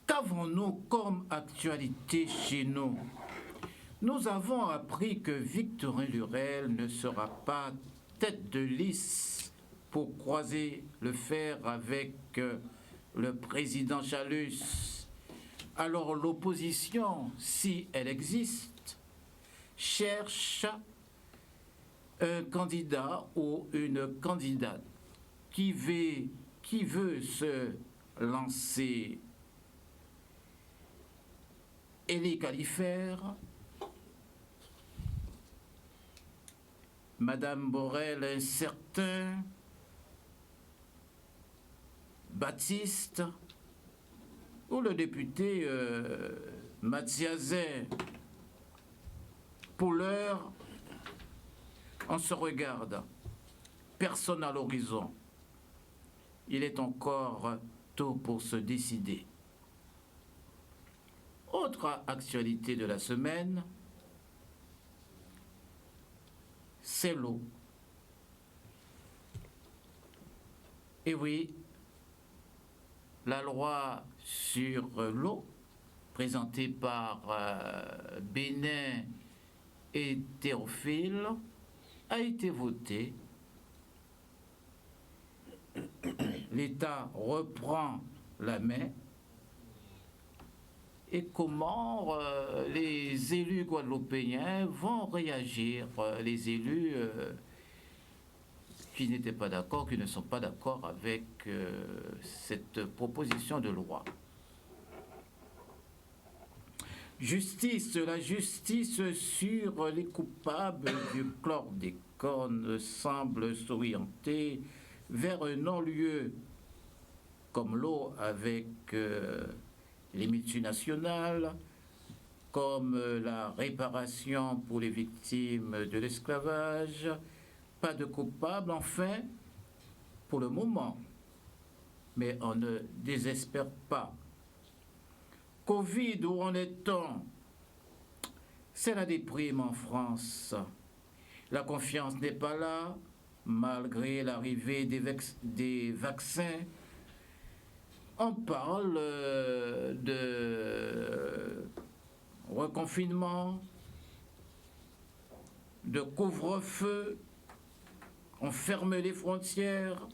Qu'avons-nous comme actualité chez nous? Nous avons appris que Victorin Lurel ne sera pas tête de liste pour croiser le fer avec le président Chalus. Alors l'opposition, si elle existe, cherche un candidat ou une candidate qui veut se lancer. Élie Califère, Madame Borel, un certain Baptiste, ou le député Mathiazin. Pour l'heure, on se regarde, personne à l'horizon. Il est encore tôt pour se décider. Autre actualité de la semaine, c'est l'eau. Et oui, la loi sur l'eau, présentée par Bénin et Théophile, a été votée. L'État reprend la main. Et comment les élus guadeloupéens vont réagir, les élus qui n'étaient pas d'accord, qui ne sont pas d'accord avec cette proposition de loi. Justice, la justice sur les coupables du chlordécone semble s'orienter vers un non-lieu comme l'eau avec les multinationales, comme la réparation pour les victimes de l'esclavage, pas de coupables, enfin, pour le moment. Mais on ne désespère pas. Covid, où en est-on? C'est la déprime en France. La confiance n'est pas là, malgré l'arrivée des vaccins. On parle de reconfinement, de couvre-feu, on ferme les frontières,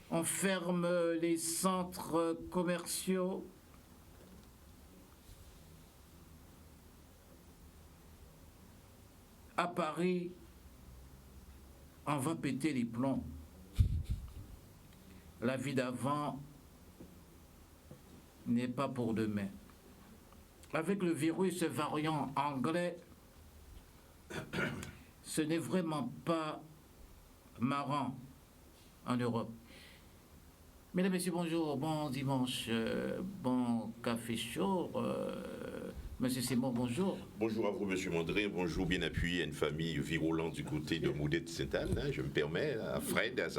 on ferme les centres commerciaux. À Paris, on va péter les plombs. La vie d'avant n'est pas pour demain. Avec le virus variant anglais, ce n'est vraiment pas marrant en Europe. Mesdames, Messieurs, bonjour, bon dimanche, bon café chaud. Monsieur Simon, bonjour. Bonjour à vous, Monsieur Mandré. Bonjour, bien appuyé à une famille virulente du côté de Moudette-Sainte-Anne. Je me permets, à Fred, à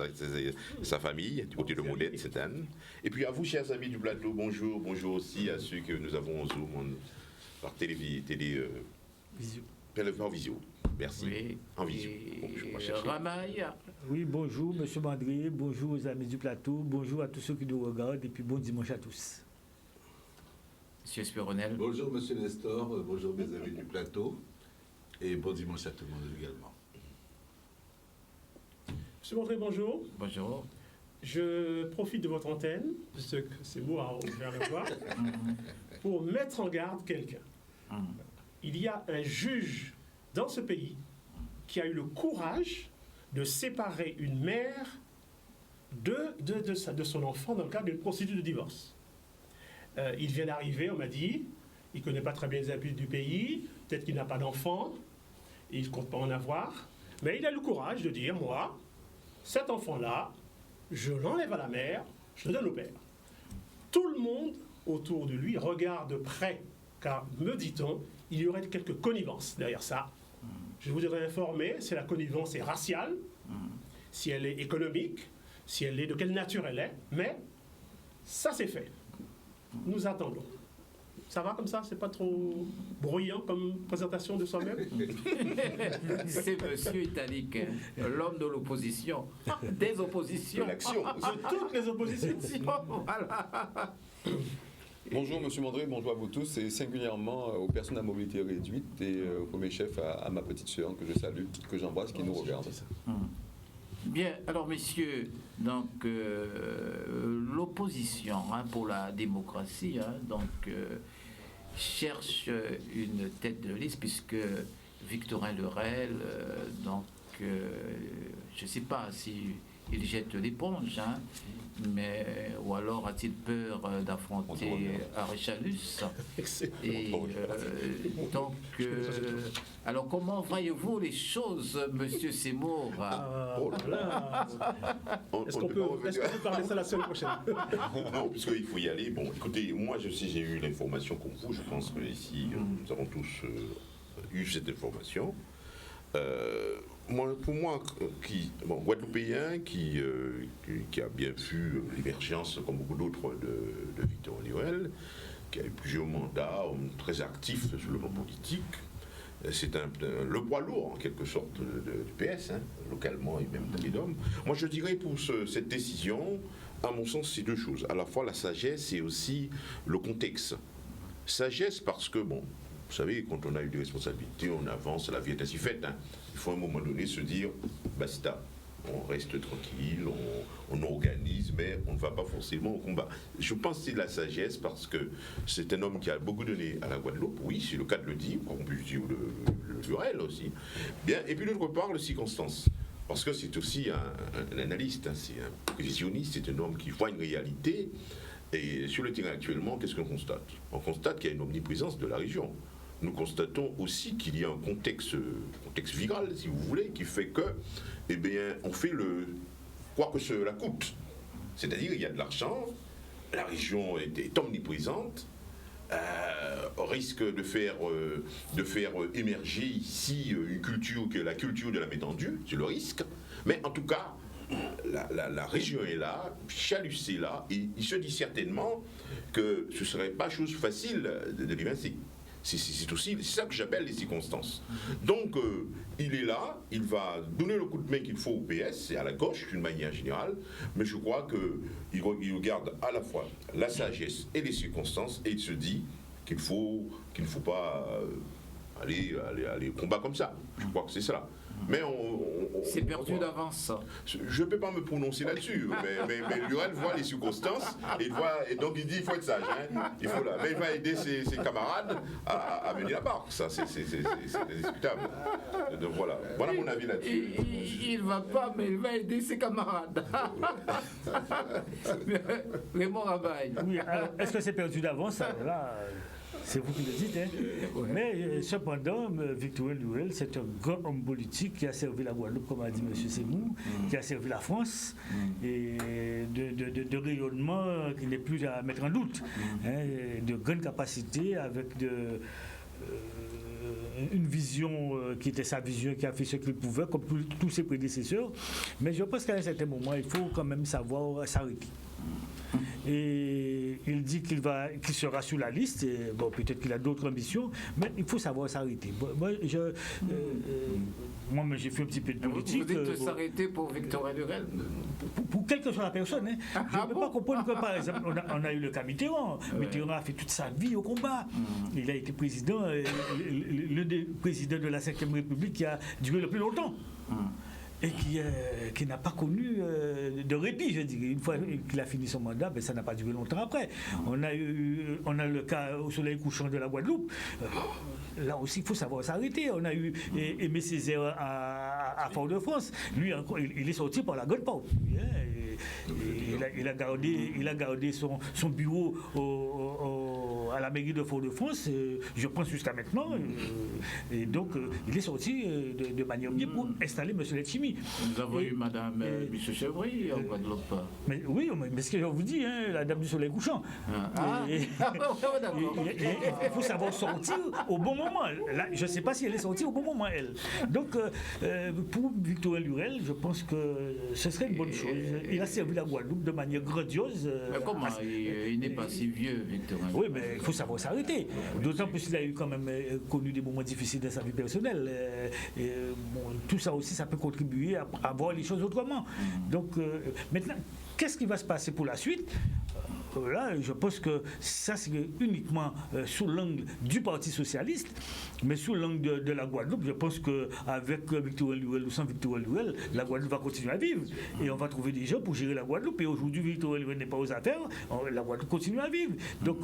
sa famille, du côté de Moudette-Sainte-Anne. Et puis à vous, chers amis du plateau, bonjour. Bonjour aussi à ceux que nous avons en Zoom, par par visio. Merci. Oui. En visio. Bonjour, Ramaille. Oui, bonjour, Monsieur Mandré. Bonjour aux amis du plateau. Bonjour à tous ceux qui nous regardent. Et puis bon dimanche à tous. Monsieur Spironel. Bonjour Monsieur Nestor, bonjour mes amis du plateau et bon dimanche à tout le monde également. Monsieur Montré, bonjour. Bonjour. Je profite de votre antenne, parce que c'est beau à ouvrir le voix, pour mettre en garde quelqu'un. Il y a un juge dans ce pays qui a eu le courage de séparer une mère de son enfant dans le cadre d'une procédure de divorce. Il vient d'arriver, on m'a dit, il ne connaît pas très bien les habitudes du pays, peut-être qu'il n'a pas d'enfant, et il ne compte pas en avoir, mais il a le courage de dire, moi, cet enfant-là, je l'enlève à la mère, je le donne au père. Tout le monde autour de lui regarde de près, car, me dit-on, il y aurait quelques connivences derrière ça. Je voudrais informer si la connivence est raciale, si elle est économique, si elle est, de quelle nature elle est, mais ça c'est fait. Nous attendons. Ça va comme ça? C'est pas trop bruyant comme présentation de soi-même? C'est monsieur Italique, l'homme de l'opposition, des oppositions. De l'action. De toutes les oppositions. Voilà. Bonjour Monsieur Mandré, bonjour à vous tous et singulièrement aux personnes à mobilité réduite et au premier chef à ma petite sœur que je salue, que j'embrasse, qui nous regarde. Bien, alors messieurs, donc l'opposition pour la démocratie, cherche une tête de liste puisque Victorin Lurel, je ne sais pas si il jette l'éponge, mais ou alors a-t-il peur d'affronter Aréchalus? Et alors comment voyez-vous les choses, Monsieur Seymour? Est-ce qu'on peut parler ça la semaine prochaine? Non, puisqu'il faut y aller. Bon, écoutez, moi je sais, j'ai eu l'information comme vous. Je pense que ici, nous avons tous eu cette information. Pour moi, Guadeloupéen qui a bien vu l'émergence, comme beaucoup d'autres, de Victorin Lurel, qui a eu plusieurs mandats, très actif sur le plan politique. C'est le poids lourd, en quelque sorte, du PS, localement et même dans les DOM. Moi, je dirais pour cette décision, à mon sens, c'est deux choses. À la fois la sagesse et aussi le contexte. Sagesse parce que, vous savez, quand on a eu des responsabilités, on avance, la vie est ainsi faite. Il faut à un moment donné se dire, basta, on reste tranquille, on organise, mais on ne va pas forcément au combat. Je pense que c'est de la sagesse parce que c'est un homme qui a beaucoup donné à la Guadeloupe, oui, c'est le cas de le dire, on peut dire le Lurel aussi. Bien, et puis d'autre part, le circonstance. Parce que c'est aussi un analyste, c'est un prévisionniste, c'est un homme qui voit une réalité. Et sur le terrain actuellement, qu'est-ce qu'on constate? On constate qu'il y a une omniprésence de la région. Nous constatons aussi qu'il y a un contexte viral, si vous voulez, qui fait que, on fait quoi que cela coûte. C'est-à-dire, il y a de l'argent, la région est omniprésente, risque de faire émerger ici une culture que la culture de la métendue, c'est le risque. Mais en tout cas, la région est là, Chalus est là, et il se dit certainement que ce ne serait pas chose facile de l'évincer. C'est aussi ça que j'appelle les circonstances. Donc, il est là, il va donner le coup de main qu'il faut au PS et à la gauche d'une manière générale, mais je crois qu'il regarde à la fois la sagesse et les circonstances et il se dit qu'il ne faut pas aller au combat comme ça. Je crois que c'est cela. Mais c'est perdu d'avance. Je ne peux pas me prononcer là-dessus, mais Lurel voit les circonstances et donc il dit qu'il faut être sage. Mais il va aider ses camarades à venir à part. Ça, c'est indiscutable. Donc voilà mon avis là-dessus. Il ne va pas, mais il va aider ses camarades. Raymond Rabaille. Oui, est-ce que c'est perdu d'avance? Là, c'est vous qui le dites, Ouais. Mais cependant, Victorin Lurel, c'est un grand homme politique qui a servi la Guadeloupe, comme a dit M. Seymour, qui a servi la France, et de rayonnement qui n'est plus à mettre en doute, de grande capacité, avec une vision qui était sa vision, qui a fait ce qu'il pouvait, comme tous ses prédécesseurs. Mais je pense qu'à un certain moment, il faut quand même savoir s'arrêter. Et il dit qu'il sera sur la liste, et peut-être qu'il a d'autres ambitions, mais il faut savoir s'arrêter. Moi, j'ai fait un petit peu de politique. Vous dites s'arrêter pour Victorin Lurel? Pour quelle que soit la personne. Je ne peux pas comprendre que, par exemple, on a eu le cas Mitterrand. Mitterrand a fait toute sa vie au combat. Il a été président, l'un des présidents de la 5e République qui a duré le plus longtemps. Et qui n'a pas connu de répit, je dirais. Une fois qu'il a fini son mandat, ça n'a pas duré longtemps après. On a le cas au soleil couchant de la Guadeloupe. Là aussi, il faut savoir s'arrêter. On a eu Aimé Césaire à Fort-de-France. Lui, il est sorti par la grande porte. Il a gardé son bureau à la mairie de Fort-de-France, je pense jusqu'à maintenant, et donc il est sorti de manière bien pour installer M. Letchimy. Nous avons eu Madame Michel Chevry en Guadeloupe. Mais oui, mais ce que je vous dis, la dame du soleil couchant. Il faut savoir sortir au bon moment. Là, je ne sais pas si elle est sortie au bon moment, elle. Donc, pour Victorien Lurel, je pense que ce serait une bonne chose. Il a servi la Guadeloupe de manière grandiose. Mais comment il n'est pas si vieux, Victorien? Oui, mais il faut savoir s'arrêter. D'autant plus qu'il a eu quand même connu des moments difficiles dans sa vie personnelle. Tout ça aussi, ça peut contribuer à voir les choses autrement. Donc, maintenant, qu'est-ce qui va se passer pour la suite? Là, je pense que ça, c'est uniquement sous l'angle du Parti socialiste, mais sous l'angle de la Guadeloupe, je pense qu'avec Victorien Lurel ou sans Victorien Lurel, la Guadeloupe va continuer à vivre. Et on va trouver des gens pour gérer la Guadeloupe. Et aujourd'hui, Victorien Lurel n'est pas aux affaires, la Guadeloupe continue à vivre. Donc,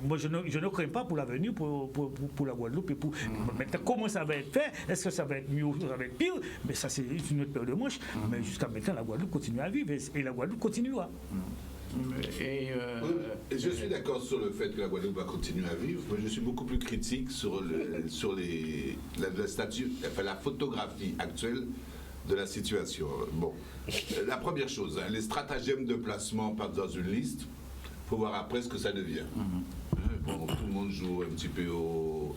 moi, je ne crains pas pour l'avenir, pour la Guadeloupe. Et pour... Maintenant, comment ça va être fait? Est-ce que ça va être mieux ou ça va être pire? Mais ça, c'est une autre paire de manches. Mais jusqu'à maintenant, la Guadeloupe continue à vivre. Et la Guadeloupe continuera. Et je suis d'accord sur le fait que la Guadeloupe va continuer à vivre, mais je suis beaucoup plus critique sur la statut, enfin la photographie actuelle de la situation. Bon, la première chose, les stratagèmes de placement par dans une liste, il faut voir après ce que ça devient. Bon, tout le monde joue un petit peu aux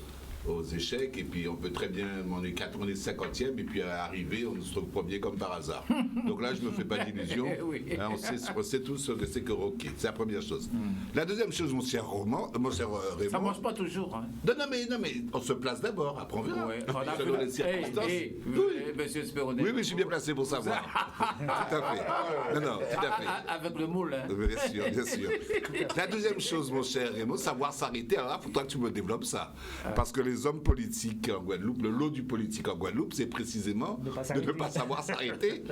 échecs, et puis on peut très bien, on est 50e, et puis arriver, on se trouve premier comme par hasard. Donc là, je ne me fais pas d'illusions. On sait tous ce que c'est que Rocky. C'est la première chose. La deuxième chose, mon cher Raymond. Ça ne marche pas toujours. Hein. Non, mais on se place d'abord, après on verra. Selon les circonstances. Monsieur Speronet. Oui, je suis bien placé pour savoir. Tout à fait. Non, tout à fait. Avec le moule. Hein. Bien sûr. La deuxième chose, mon cher Raymond, savoir s'arrêter. Alors là, il faudra que tu me développes ça. Parce que les hommes politiques en Guadeloupe, le lot du politique en Guadeloupe, c'est précisément de ne pas savoir s'arrêter.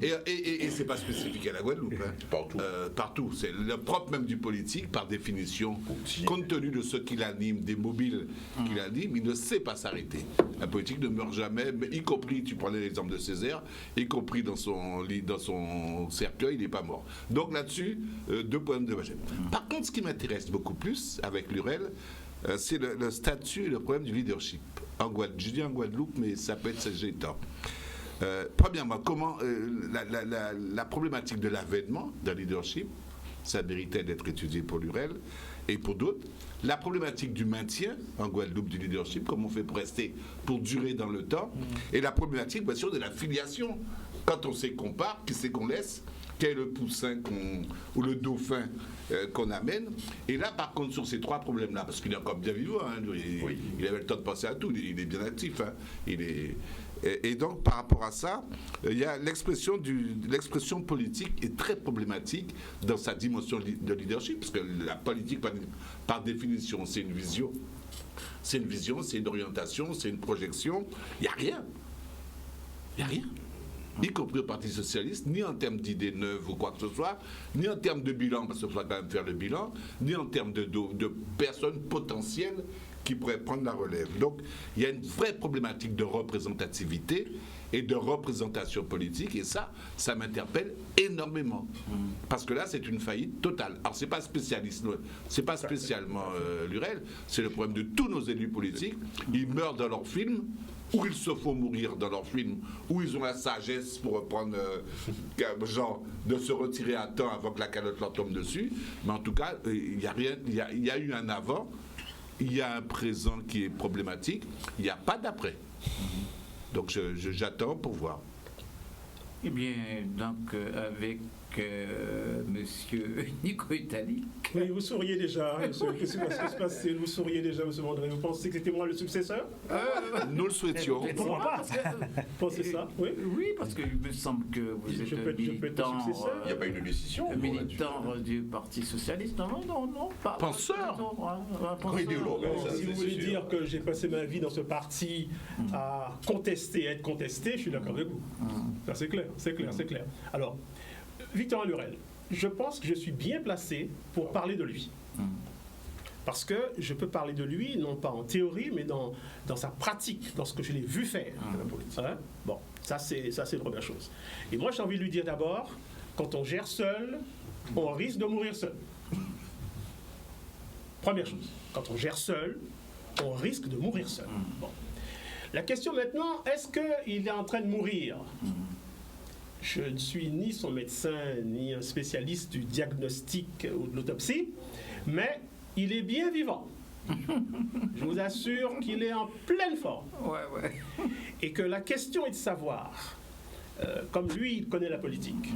Et c'est pas spécifique à la Guadeloupe. Hein. Partout. C'est le propre même du politique, par définition, compte tenu de ce qu'il anime, des mobiles qu'il anime, il ne sait pas s'arrêter. Un politique ne meurt jamais, mais y compris, tu prenais l'exemple de Césaire, y compris dans son cercueil, il n'est pas mort. Donc là-dessus, deux problèmes de Magène. Par contre, ce qui m'intéresse beaucoup plus avec Lurel, c'est le statut et le problème du leadership. Je dis en Guadeloupe, mais ça peut être Saint-Gétan. Premièrement, comment la problématique de l'avènement d'un leadership, ça méritait d'être étudié pour Lurel et pour d'autres. La problématique du maintien en Guadeloupe du leadership, comment on fait pour rester, pour durer dans le temps, et la problématique, bien sûr, de la filiation. Quand on sait qu'on part, qui c'est qu'on laisse, quel est le poussin ou le dauphin qu'on amène. Et là, par contre, sur ces trois problèmes-là, parce qu'il est encore bien vivant, hein, il avait le temps de penser à tout, il est bien actif. Hein, et donc, par rapport à ça, il y a l'expression politique est très problématique dans sa dimension de leadership, parce que la politique, par définition, c'est une vision. C'est une vision, c'est une orientation, c'est une projection. Il n'y a rien. Il n'y a rien. Y compris au Parti socialiste, ni en termes d'idées neuves ou quoi que ce soit, ni en termes de bilan, parce qu'il faut quand même faire le bilan, ni en termes de personnes potentielles qui pourraient prendre la relève. Donc, il y a une vraie problématique de représentativité et de représentation politique, et ça m'interpelle énormément. Parce que là, c'est une faillite totale. Alors, c'est pas spécialement Lurel, c'est le problème de tous nos élus politiques. Ils meurent dans leurs films, ou ils se font mourir dans leurs films, ou ils ont la sagesse pour reprendre, genre, de se retirer à temps avant que la calotte leur tombe dessus. Mais en tout cas, il y a eu un avant, il y a un présent qui est problématique, il n'y a pas d'après. Donc j'attends pour voir. Eh bien, donc, avec monsieur Nico Italique. Oui, vous souriez déjà, monsieur. Qu'est-ce qui se passe? Vous souriez déjà, monsieur Mandré. Vous pensez que c'était moi le successeur? Nous le souhaitions. Pourquoi pas? Vous pensez ça? Oui. Oui, parce qu'il me semble que vous êtes militant. Il n'y a pas une décision. Militant du Parti socialiste. Non, pas. Penseur. Si vous voulez dire que j'ai passé ma vie dans ce parti à contester, à être contesté, je suis d'accord avec vous. Ça, c'est clair. Alors, Victorien Lurel, je pense que je suis bien placé pour parler de lui. Parce que je peux parler de lui, non pas en théorie, mais dans sa pratique, dans ce que je l'ai vu faire. Hein? Bon, ça c'est la première chose. Et moi, j'ai envie de lui dire d'abord, quand on gère seul, on risque de mourir seul. Première chose, quand on gère seul, on risque de mourir seul. Bon. La question maintenant, est-ce qu'il est en train de mourir? Je ne suis ni son médecin, ni un spécialiste du diagnostic ou de l'autopsie, mais il est bien vivant. Je vous assure qu'il est en pleine forme. Et que la question est de savoir, comme lui, il connaît la politique.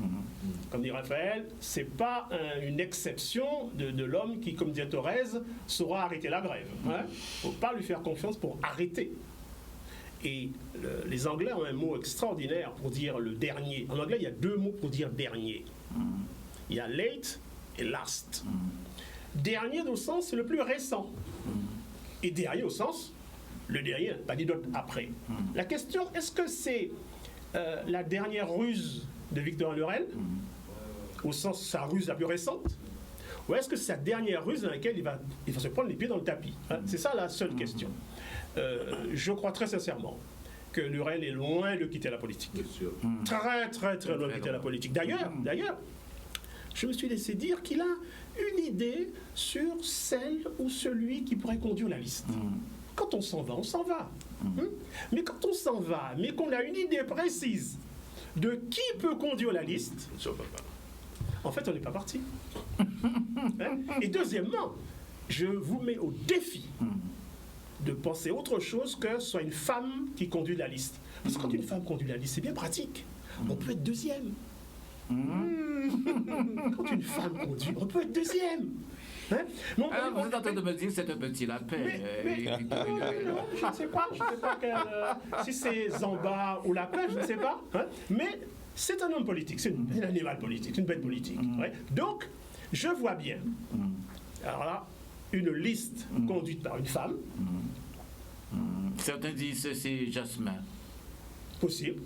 Comme dit Raphaël, c'est pas une exception de l'homme qui, comme dit Thorez, saura arrêter la grève. Il ne faut pas lui faire confiance pour arrêter. Et les Anglais ont un mot extraordinaire pour dire le dernier. En anglais, il y a 2 mots pour dire dernier. Il y a late et last. Dernier au sens, c'est le plus récent. Et dernier au sens, le dernier, pas dit d'autre après. La question, est-ce que c'est la dernière ruse de Victor Lurel, au sens sa ruse la plus récente, ou est-ce que c'est sa dernière ruse dans laquelle il va se prendre les pieds dans le tapis? C'est ça la seule question. Je crois très sincèrement que Lurel est loin de quitter la politique. Très, très, très loin de quitter la politique. D'ailleurs, je me suis laissé dire qu'il a une idée sur celle ou celui qui pourrait conduire la liste. Quand on s'en va, on s'en va. Mais quand on s'en va, mais qu'on a une idée précise de qui peut conduire la liste, en fait, on n'est pas parti. Et deuxièmement, je vous mets au défi de penser autre chose que ce soit une femme qui conduit la liste. Parce que quand une femme conduit la liste, c'est bien pratique. On peut être deuxième. Quand une femme conduit, on peut être deuxième. Vous êtes en train de me dire que c'est un petit lapin. Non, je ne sais pas si c'est Zamba ou lapin, je ne sais pas. Mais c'est un homme politique, c'est un animal politique, une bête politique. Donc, je vois bien, alors là, une liste conduite par une femme. Certains disent que c'est Jasmin. Possible.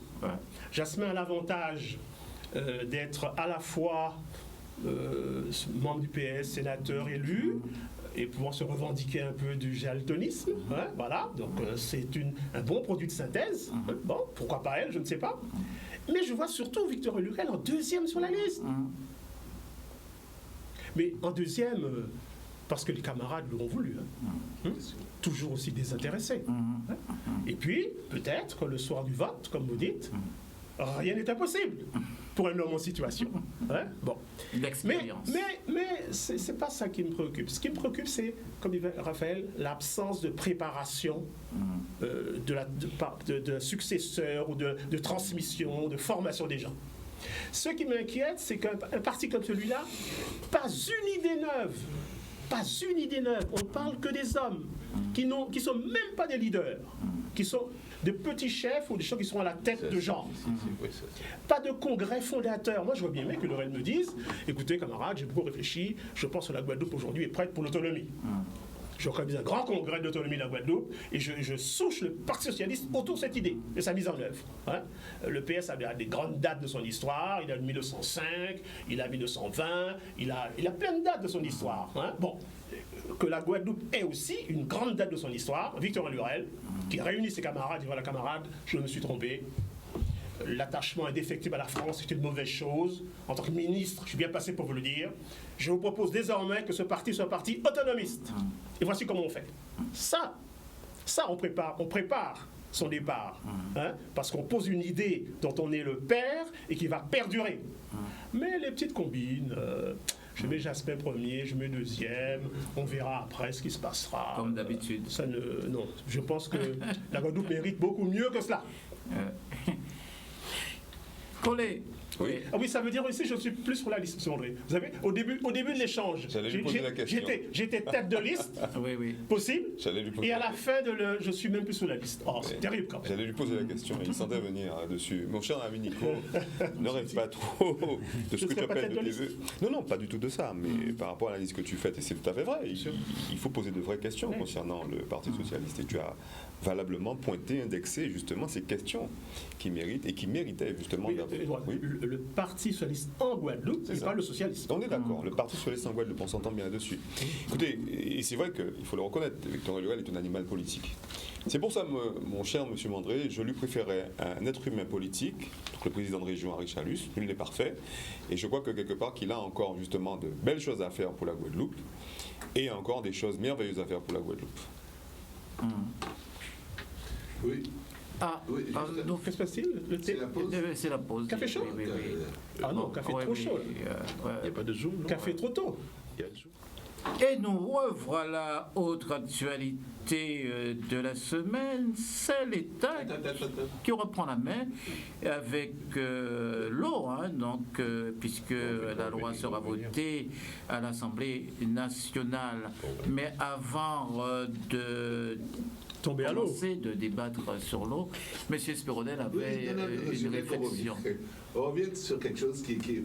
Jasmin a l'avantage d'être à la fois membre du PS, sénateur élu, et pouvoir se revendiquer un peu du jaltonisme. Voilà, donc c'est un bon produit de synthèse. Bon, pourquoi pas elle, je ne sais pas. Mais je vois surtout Victor Lurel en deuxième sur la liste. Mais en deuxième, parce que les camarades l'ont voulu. Toujours aussi désintéressés. Et puis, peut-être que le soir du vote, comme vous dites, rien n'est impossible pour un homme en situation. Bon. L'expérience. Mais c'est pas ça qui me préoccupe. Ce qui me préoccupe, c'est, comme dit Raphaël, l'absence de préparation de successeurs ou de transmission, de formation des gens. Ce qui m'inquiète, c'est qu'un parti comme celui-là, pas une idée neuve. Pas une idée neuve. On parle que des hommes qui sont même pas des leaders, qui sont de petits chefs ou des gens qui sont à la tête de gens. Pas de congrès fondateur. Moi, je vois bien aimé que Lurel me dise, écoutez, camarades, j'ai beaucoup réfléchi, je pense que la Guadeloupe aujourd'hui est prête pour l'autonomie. J'organise un grand congrès d'autonomie de la Guadeloupe et je souche le Parti socialiste autour de cette idée, de sa mise en œuvre. Le PS a des grandes dates de son histoire, il a 1905, il a 1920, il a plein de dates de son histoire. Bon, que la Guadeloupe ait aussi une grande date de son histoire, Victor Lurel, qui réunit ses camarades, dit voilà camarades, je me suis trompé. L'attachement indéfectible à la France est une mauvaise chose. En tant que ministre, je suis bien placé pour vous le dire. Je vous propose désormais que ce parti soit un parti autonomiste. Et voici comment on fait. Ça on prépare son départ. Parce qu'on pose une idée dont on est le père et qui va perdurer. Mais les petites combines... je mets Jasmin premier, je mets deuxième, on verra après ce qui se passera. Comme d'habitude. Non, je pense que la Guadeloupe mérite beaucoup mieux que cela. Collet. Oui. Ah oui, ça veut dire aussi que je suis plus sur la liste, M. André. Vous savez, au début de l'échange, J'allais lui poser la question. j'étais tête de liste, Oui. possible, J'allais lui poser et à la la fin, je suis même plus sur la liste. Oh, c'est terrible quand même. J'allais lui poser la question, il sentait venir dessus. Mon cher ami Nico, ne rêve pas trop de ce que tu appelles de tes vœux. Non, pas du tout de ça, mais par rapport à l'analyse que tu fais, et c'est tout à fait vrai, il faut poser de vraies questions concernant le Parti socialiste, et tu as valablement pointé, indexé justement ces questions qui méritent et qui méritaient justement Edouard, le Parti socialiste en Guadeloupe, et pas le socialiste. On est d'accord, le Parti socialiste en Guadeloupe, on s'entend bien là-dessus. Écoutez, et c'est vrai qu'il faut le reconnaître, Victor Lurel est un animal politique. C'est pour ça, mon cher monsieur Mandré, je lui préférais un être humain politique, donc le président de région Henri Chalus, nul n'est parfait, et je crois que quelque part qu'il a encore justement de belles choses à faire pour la Guadeloupe, et encore des choses merveilleuses à faire pour la Guadeloupe. Oui. Oui, donc, que se passe-t-il? Le thé? C'est la pause. Café chaud? Oui. Ah non, café trop chaud. Il n'y a pas de zoom, non? Café trop tôt. Il y a le zoom. Et nous revoilà, autre actualité de la semaine, c'est l'État qui reprend la main avec l'eau, donc, puisque la loi sera votée à l'Assemblée nationale. Mais avant de commencer de débattre sur l'eau, M. Spironel avait une réflexion. On revient sur quelque chose qui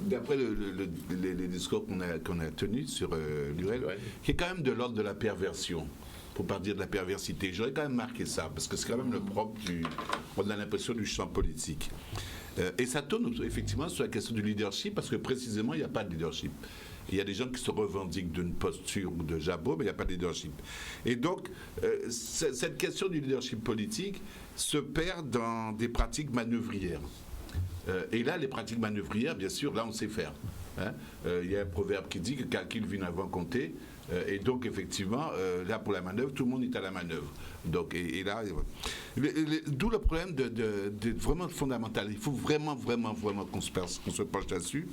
d'après les discours qu'on a tenus sur Lurel, qui est quand même de l'ordre de la perversion, pour ne pas dire de la perversité. J'aurais quand même marqué ça, parce que c'est quand même le propre on a l'impression du champ politique. Et ça tourne effectivement sur la question du leadership, parce que précisément, il n'y a pas de leadership. Il y a des gens qui se revendiquent d'une posture ou de jabot, mais il n'y a pas de leadership. Et donc, cette question du leadership politique se perd dans des pratiques manœuvrières. Et là, les pratiques manœuvrières, bien sûr, là, on sait faire. Il y a un proverbe qui dit que calcul vient avant compter. Et donc, effectivement, là, pour la manœuvre, tout le monde est à la manœuvre. Donc, et là, d'où le problème de vraiment fondamental. Il faut vraiment qu'on se penche là-dessus.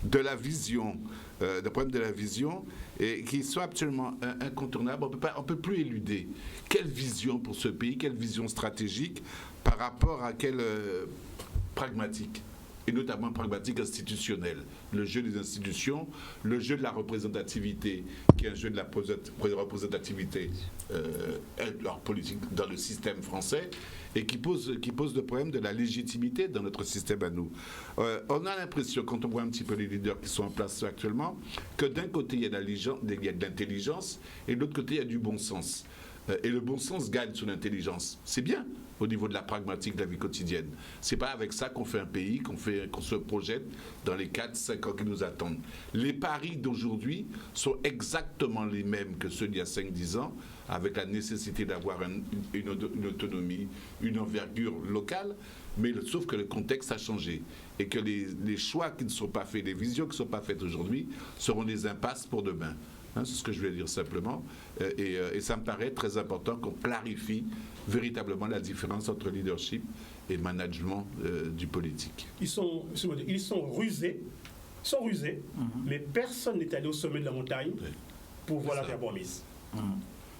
De la vision, le problème de la vision, et qui soit absolument incontournable. On ne peut plus éluder. Quelle vision pour ce pays, quelle vision stratégique par rapport à quelle pragmatique, et notamment pragmatique institutionnelle. Le jeu des institutions, le jeu de la représentativité, qui est un jeu de la représentativité politique dans le système français, et qui pose le problème de la légitimité dans notre système à nous. On a l'impression, quand on voit un petit peu les leaders qui sont en place actuellement, que d'un côté, il y a de l'intelligence, et de l'autre côté, il y a du bon sens. Et le bon sens gagne sur l'intelligence. C'est bien au niveau de la pragmatique de la vie quotidienne. C'est pas avec ça qu'on fait un pays, qu'on se projette dans les 4-5 ans qui nous attendent. Les paris d'aujourd'hui sont exactement les mêmes que ceux d'il y a 5-10 ans, avec la nécessité d'avoir une autonomie, une envergure locale, mais sauf que le contexte a changé et que les choix qui ne sont pas faits, les visions qui ne sont pas faites aujourd'hui seront des impasses pour demain. C'est ce que je voulais dire simplement. Et ça me paraît très important qu'on clarifie véritablement la différence entre leadership et management du politique. Ils sont rusés, mais personne n'est allé au sommet de la montagne pour voir la terre promise.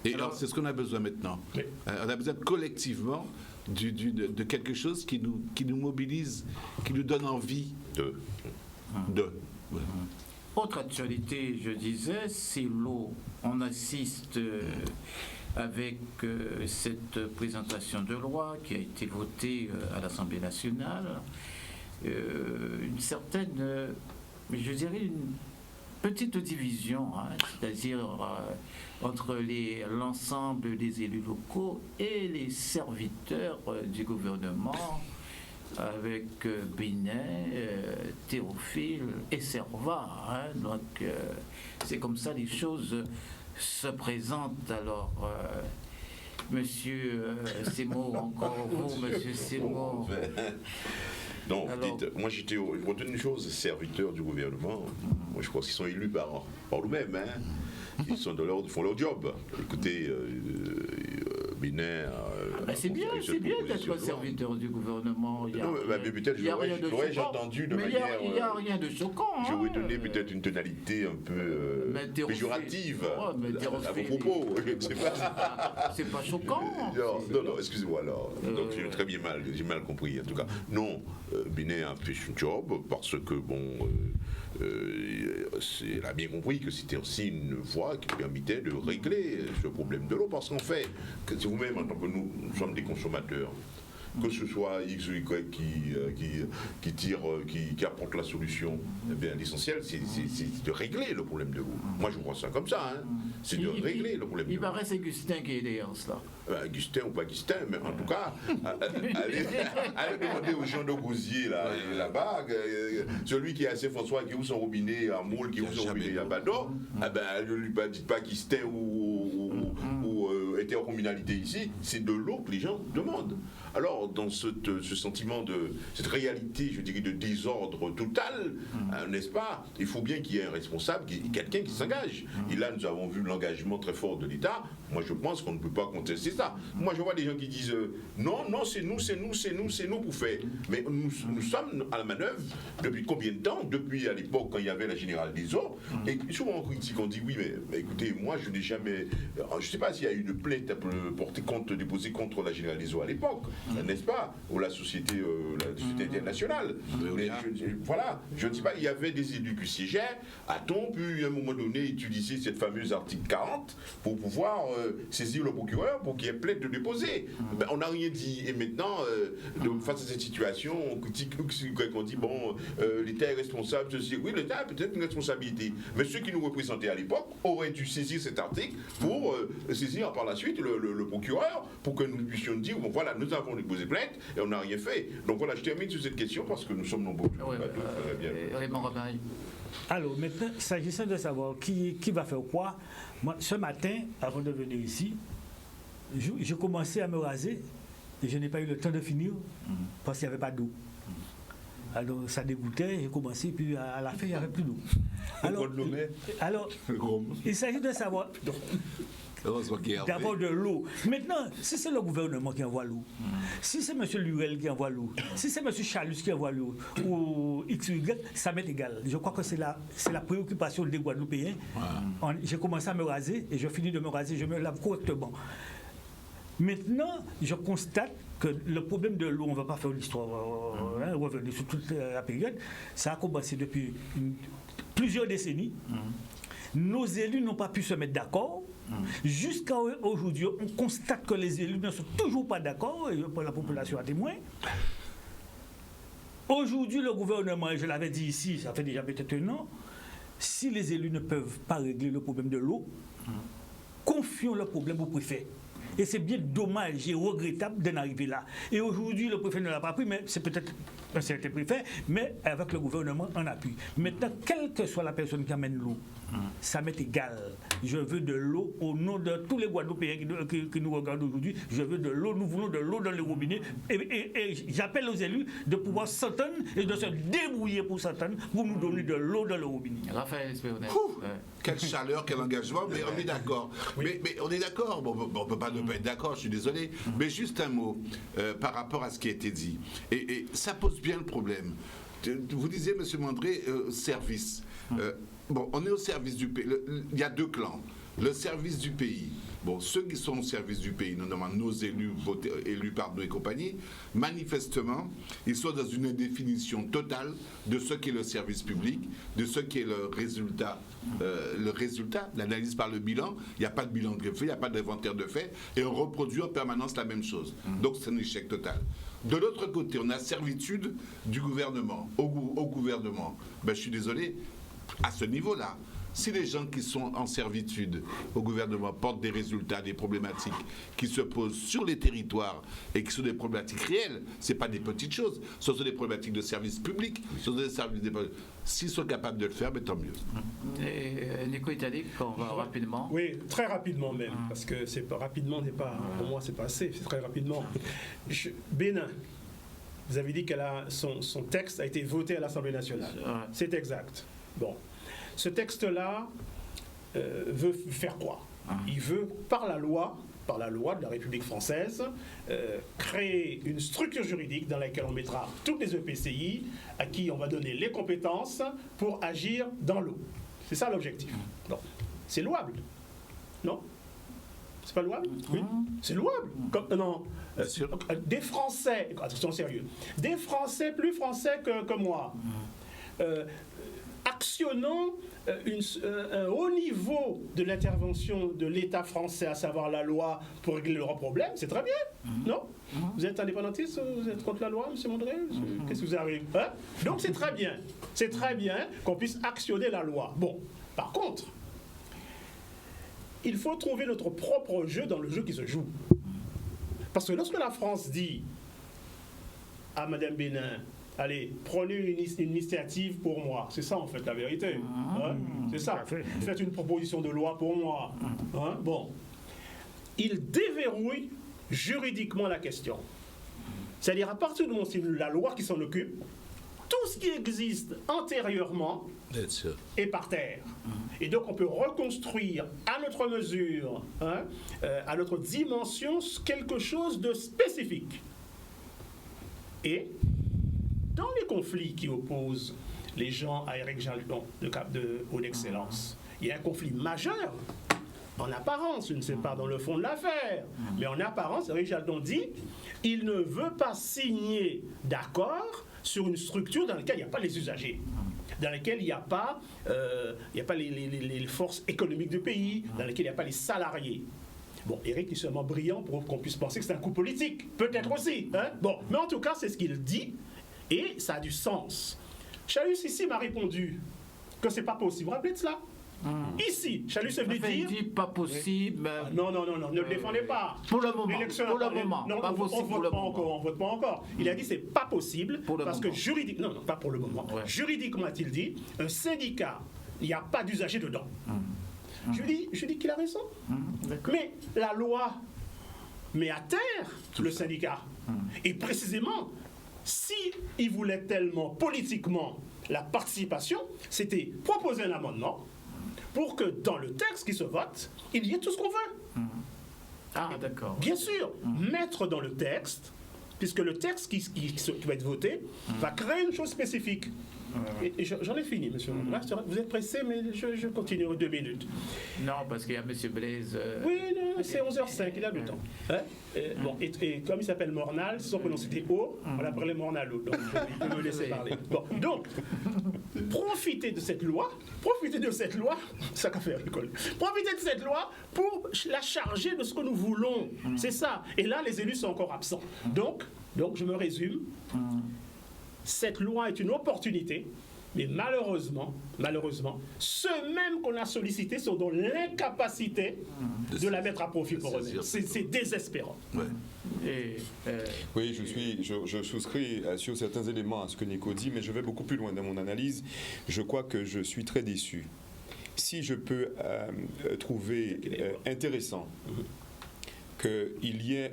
Et alors, c'est ce qu'on a besoin maintenant. On a besoin collectivement de quelque chose qui nous mobilise, qui nous donne envie de. Autre actualité, je disais, c'est l'eau. On assiste avec cette présentation de loi qui a été votée à l'Assemblée nationale, une certaine, je dirais, une petite division, c'est-à-dire entre l'ensemble des élus locaux et les serviteurs du gouvernement, avec Binet, Théophile et Servat. Donc, c'est comme ça les choses se présentent. Alors, monsieur Seymour, encore vous, monsieur Seymour. Non, dites, moi j'étais retenu une chose, serviteurs du gouvernement. Moi je pense qu'ils sont élus par nous-mêmes. Ils sont ils font leur job. Écoutez, Binet. C'est bien d'être serviteur du gouvernement. Il j'aurais entendu de manière. Il n'y a rien de choquant. J'aurais donné peut-être une tonalité un peu péjorative à vos propos. C'est pas choquant. Non, excusez-moi alors. Donc j'ai mal compris en tout cas. Non, Binet a fait son job parce que elle a bien compris que c'était aussi une voie qui permettait de régler ce problème de l'eau, parce qu'en fait, c'est vous-même, en tant que nous sommes des consommateurs, que ce soit X ou Y qui tire, qui apporte la solution. Eh bien, l'essentiel, c'est de régler le problème de l'eau. Moi, je vois ça comme ça. Hein. C'est de régler le problème de l'eau. Il paraît que c'est Gustin qui est derrière cela. Gustin ou pas Gustin, mais en tout cas, allez demander aux gens de Gosier là-bas, celui qui a Saint-François, qui ouvre son robinet à Moule, qui ouvre son robinet à Bado, ne lui dites pas Gustin ou intercommunalité ici, c'est de l'eau que les gens demandent. Alors, dans ce sentiment cette réalité, je dirais, de désordre total, n'est-ce pas, il faut bien qu'il y ait un responsable, quelqu'un qui s'engage. Et là, nous avons vu l'engagement très fort de l'État. Moi, je pense qu'on ne peut pas contester ça. Moi, je vois des gens qui disent non, c'est nous pour faire. Mais nous sommes à la manœuvre depuis combien de temps? Depuis à l'époque, quand il y avait la générale des eaux. Et souvent, on critique, on dit oui, mais écoutez, moi, je n'ai jamais. Je ne sais pas s'il y a eu une plainte déposée contre la générale des eaux à l'époque, n'est-ce pas? Ou la société internationale. Mais voilà, je ne sais pas, il y avait des élus qui siégeaient. A-t-on pu, à un moment donné, utiliser cette fameuse article 40 pour pouvoir saisir le procureur pour qu'il y ait plainte de déposer? Ben, on n'a rien dit. Et maintenant, face à cette situation, on critique, on dit, bon, l'État est responsable, ceci. Oui, l'État a peut-être une responsabilité. Mais ceux qui nous représentaient à l'époque auraient dû saisir cet article pour saisir par la suite le procureur, pour que nous puissions dire, bon voilà, nous avons déposé plainte et on n'a rien fait. Donc voilà, je termine sur cette question parce que nous sommes nombreux. Alors maintenant, s'agissant de savoir qui va faire quoi, moi, ce matin, avant de venir ici, j'ai commencé à me raser et je n'ai pas eu le temps de finir parce qu'il n'y avait pas d'eau. Alors ça dégoûtait, j'ai commencé, puis à la fin, il n'y avait plus d'eau. Alors, il s'agit de savoir d'abord de l'eau. Maintenant, si c'est le gouvernement qui envoie l'eau, si c'est M. Lurel qui envoie l'eau, si c'est M. Chalus qui envoie l'eau, ou X ou Y, ça m'est égal. Je crois que c'est la préoccupation des Guadeloupéens. J'ai commencé à me raser et je finis de me raser, je me lave correctement. Maintenant, je constate que le problème de l'eau, on ne va pas faire l'histoire, revenir sur toute la période, ça a commencé depuis plusieurs décennies. Nos élus n'ont pas pu se mettre d'accord. Jusqu'à aujourd'hui, on constate que les élus ne sont toujours pas d'accord, et je prends la population à témoin. Aujourd'hui, le gouvernement, et je l'avais dit ici, ça fait déjà peut-être un an, si les élus ne peuvent pas régler le problème de l'eau, confions le problème au préfet. Et c'est bien dommage et regrettable d'en arriver là. Et aujourd'hui, le préfet ne l'a pas pris, mais c'est peut-être un certain préfet, mais avec le gouvernement en appui. Maintenant, quelle que soit la personne qui amène l'eau, ça m'est égal. Je veux de l'eau au nom de tous les Guadeloupéens qui nous regardent aujourd'hui. Je veux de l'eau, nous voulons de l'eau dans les robinets. Et j'appelle aux élus de pouvoir s'entendre et de se débrouiller pour s'entendre, pour nous donner de l'eau dans le robinet. Raphaël Espéronnet. Quelle chaleur, quel engagement, mais on est d'accord. Mais on est d'accord, bon, on ne peut pas ne pas être d'accord, je suis désolé. Mais juste un mot par rapport à ce qui a été dit. Et ça pose bien le problème. Vous disiez, M. Mandré, service. Bon, on est au service du pays. Il y a deux clans. Le service du pays. Bon, ceux qui sont au service du pays, notamment nos élus, élus par nous et compagnie, manifestement, ils sont dans une indéfinition totale de ce qu'est le service public, de ce qu'est le résultat, l'analyse par le bilan. Il n'y a pas de bilan de fait, il n'y a pas d'inventaire de fait, et on reproduit en permanence la même chose. Donc c'est un échec total. De l'autre côté, on a servitude du gouvernement, au gouvernement. Ben, je suis désolé, à ce niveau-là, si les gens qui sont en servitude au gouvernement portent des résultats, des problématiques qui se posent sur les territoires et qui sont des problématiques réelles, ce n'est pas des petites choses, ce sont des problématiques de service public, ce sont des services. S'ils sont capables de le faire, mais tant mieux. Et Nico Italique, on va rapidement. Oui, très rapidement même, parce que c'est pas rapidement n'est pas, pour moi c'est pas assez, c'est très rapidement. Bénin, vous avez dit que son texte a été voté à l'Assemblée nationale. C'est exact. Bon. Ce texte-là veut faire quoi? Il veut, par la loi de la République française, créer une structure juridique dans laquelle on mettra toutes les EPCI à qui on va donner les compétences pour agir dans l'eau. C'est ça l'objectif. Non. C'est louable. Non? C'est pas louable? Oui. C'est louable. Non. Des Français, attention sérieux, des Français plus français que moi, actionnant un haut niveau de l'intervention de l'État français, à savoir la loi, pour régler leurs problèmes, c'est très bien, non? Vous êtes indépendantiste, vous êtes contre la loi, M. Mondré? Qu'est-ce que vous avez? Hein? Donc c'est très bien qu'on puisse actionner la loi. Bon, par contre, il faut trouver notre propre jeu dans le jeu qui se joue. Parce que lorsque la France dit à Mme Bénin, allez, prenez une initiative pour moi. C'est ça, en fait, la vérité. Hein? C'est ça. Faites une proposition de loi pour moi. Hein? Bon. Il déverrouille juridiquement la question. C'est-à-dire, à partir du moment où c'est la loi qui s'en occupe, tout ce qui existe antérieurement est par terre. Et donc, on peut reconstruire à notre mesure, hein, à notre dimension, quelque chose de spécifique. Et dans les conflits qui opposent les gens à Éric Jalton, de Cap de Haute Excellence, il y a un conflit majeur. En apparence, je ne sais pas dans le fond de l'affaire, mais en apparence, Éric Jalton dit il ne veut pas signer d'accord sur une structure dans laquelle il n'y a pas les usagers, dans laquelle il n'y a pas, les forces économiques du pays, dans laquelle il n'y a pas les salariés. Bon, Éric est seulement brillant pour qu'on puisse penser que c'est un coup politique, peut-être aussi. Hein? Bon, mais en tout cas, c'est ce qu'il dit, et ça a du sens. Chalus ici m'a répondu que c'est pas possible. Vous vous rappelez de cela? Ici, Chalus est venu dire... Il dit pas possible. Non, ne le défendez pas. Pour le moment. Non, pas possible on vote pas encore. Il a dit c'est pas possible parce que juridiquement... Non, pas pour le moment. Ouais. Juridiquement, a-t-il dit, un syndicat, il n'y a pas d'usagers dedans. Je dis qu'il a raison. Mais la loi met à terre le syndicat. Et précisément, si il voulait tellement politiquement la participation, c'était proposer un amendement pour que dans le texte qui se vote, il y ait tout ce qu'on veut. Ah, d'accord. Bien sûr, mettre dans le texte, puisque le texte qui va être voté va créer une chose spécifique. Et j'en ai fini, monsieur. Là, vous êtes pressé, mais je continue en 2 minutes. Non, parce qu'il y a monsieur Blaise... Oui, c'est 11h05, il a le temps. Hein? Bon, et comme il s'appelle Mornal, si son prénom c'était O, on l'appelait Mornalo. Donc, il peut me laisser parler. Bon, donc, profitez de cette loi, ça qu'a fait l'école. Profitez de cette loi pour la charger de ce que nous voulons. C'est ça. Et là, les élus sont encore absents. Donc je me résume. Cette loi est une opportunité, mais malheureusement, ceux mêmes qu'on a sollicités sont dans l'incapacité de la mettre à profit pour eux-mêmes. C'est désespérant. Ouais. Oui, je souscris sur certains éléments à ce que Nico dit, mais je vais beaucoup plus loin dans mon analyse. Je crois que je suis très déçu. Si je peux trouver intéressant qu'il y ait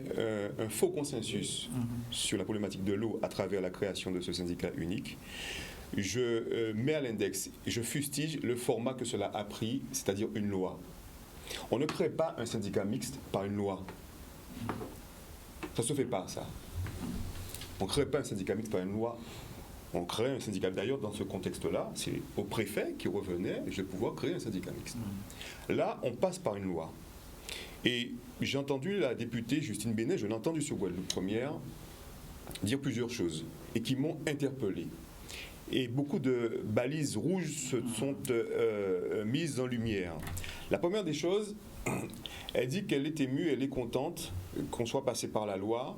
un faux consensus sur la problématique de l'eau à travers la création de ce syndicat unique, je mets à l'index, je fustige le format que cela a pris, c'est-à-dire une loi. On ne crée pas un syndicat mixte par une loi. Ça ne se fait pas, ça. On ne crée pas un syndicat mixte par une loi. On crée un syndicat. D'ailleurs, dans ce contexte-là, c'est au préfet qui revenait de pouvoir créer un syndicat mixte. Là, on passe par une loi. Et j'ai entendu la députée Justine Bénet, je l'ai entendu sur Guadeloupe Première, dire plusieurs choses et qui m'ont interpellé. Et beaucoup de balises rouges se sont mises en lumière. La première des choses, elle dit qu'elle est émue, elle est contente qu'on soit passé par la loi.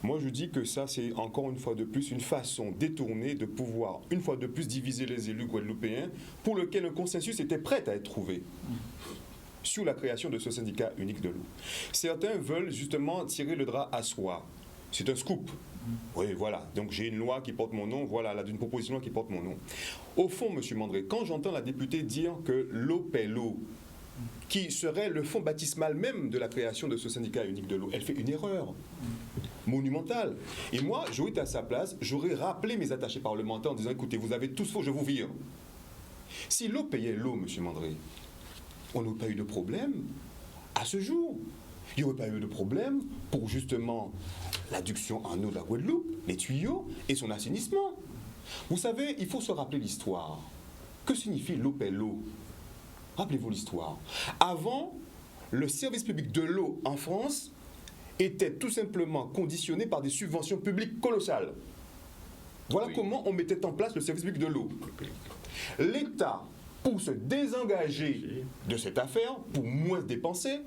Moi, je dis que ça, c'est encore une fois de plus une façon détournée de pouvoir, une fois de plus, diviser les élus guadeloupéens pour lequel un consensus était prêt à être trouvé sur la création de ce syndicat unique de l'eau. Certains veulent justement tirer le drap à soi. C'est un scoop. Oui, voilà. Donc j'ai une loi qui porte mon nom, voilà, là, d'une proposition qui porte mon nom. Au fond, M. Mondré, quand j'entends la députée dire que l'eau paie l'eau, qui serait le fond baptismal même de la création de ce syndicat unique de l'eau, elle fait une erreur monumentale. Et moi, j'aurais été à sa place, j'aurais rappelé mes attachés parlementaires en disant, écoutez, vous avez tous faux, je vous vire. Si l'eau payait l'eau, M. Mondré, on n'aurait pas eu de problème à ce jour. Il n'y aurait pas eu de problème pour justement l'adduction en eau de la Guadeloupe, les tuyaux et son assainissement. Vous savez, il faut se rappeler l'histoire. Que signifie l'eau paie l'eau? Rappelez-vous l'histoire. Avant, le service public de l'eau en France était tout simplement conditionné par des subventions publiques colossales. Voilà comment on mettait en place le service public de l'eau. L'État, pour se désengager de cette affaire, pour moins dépenser,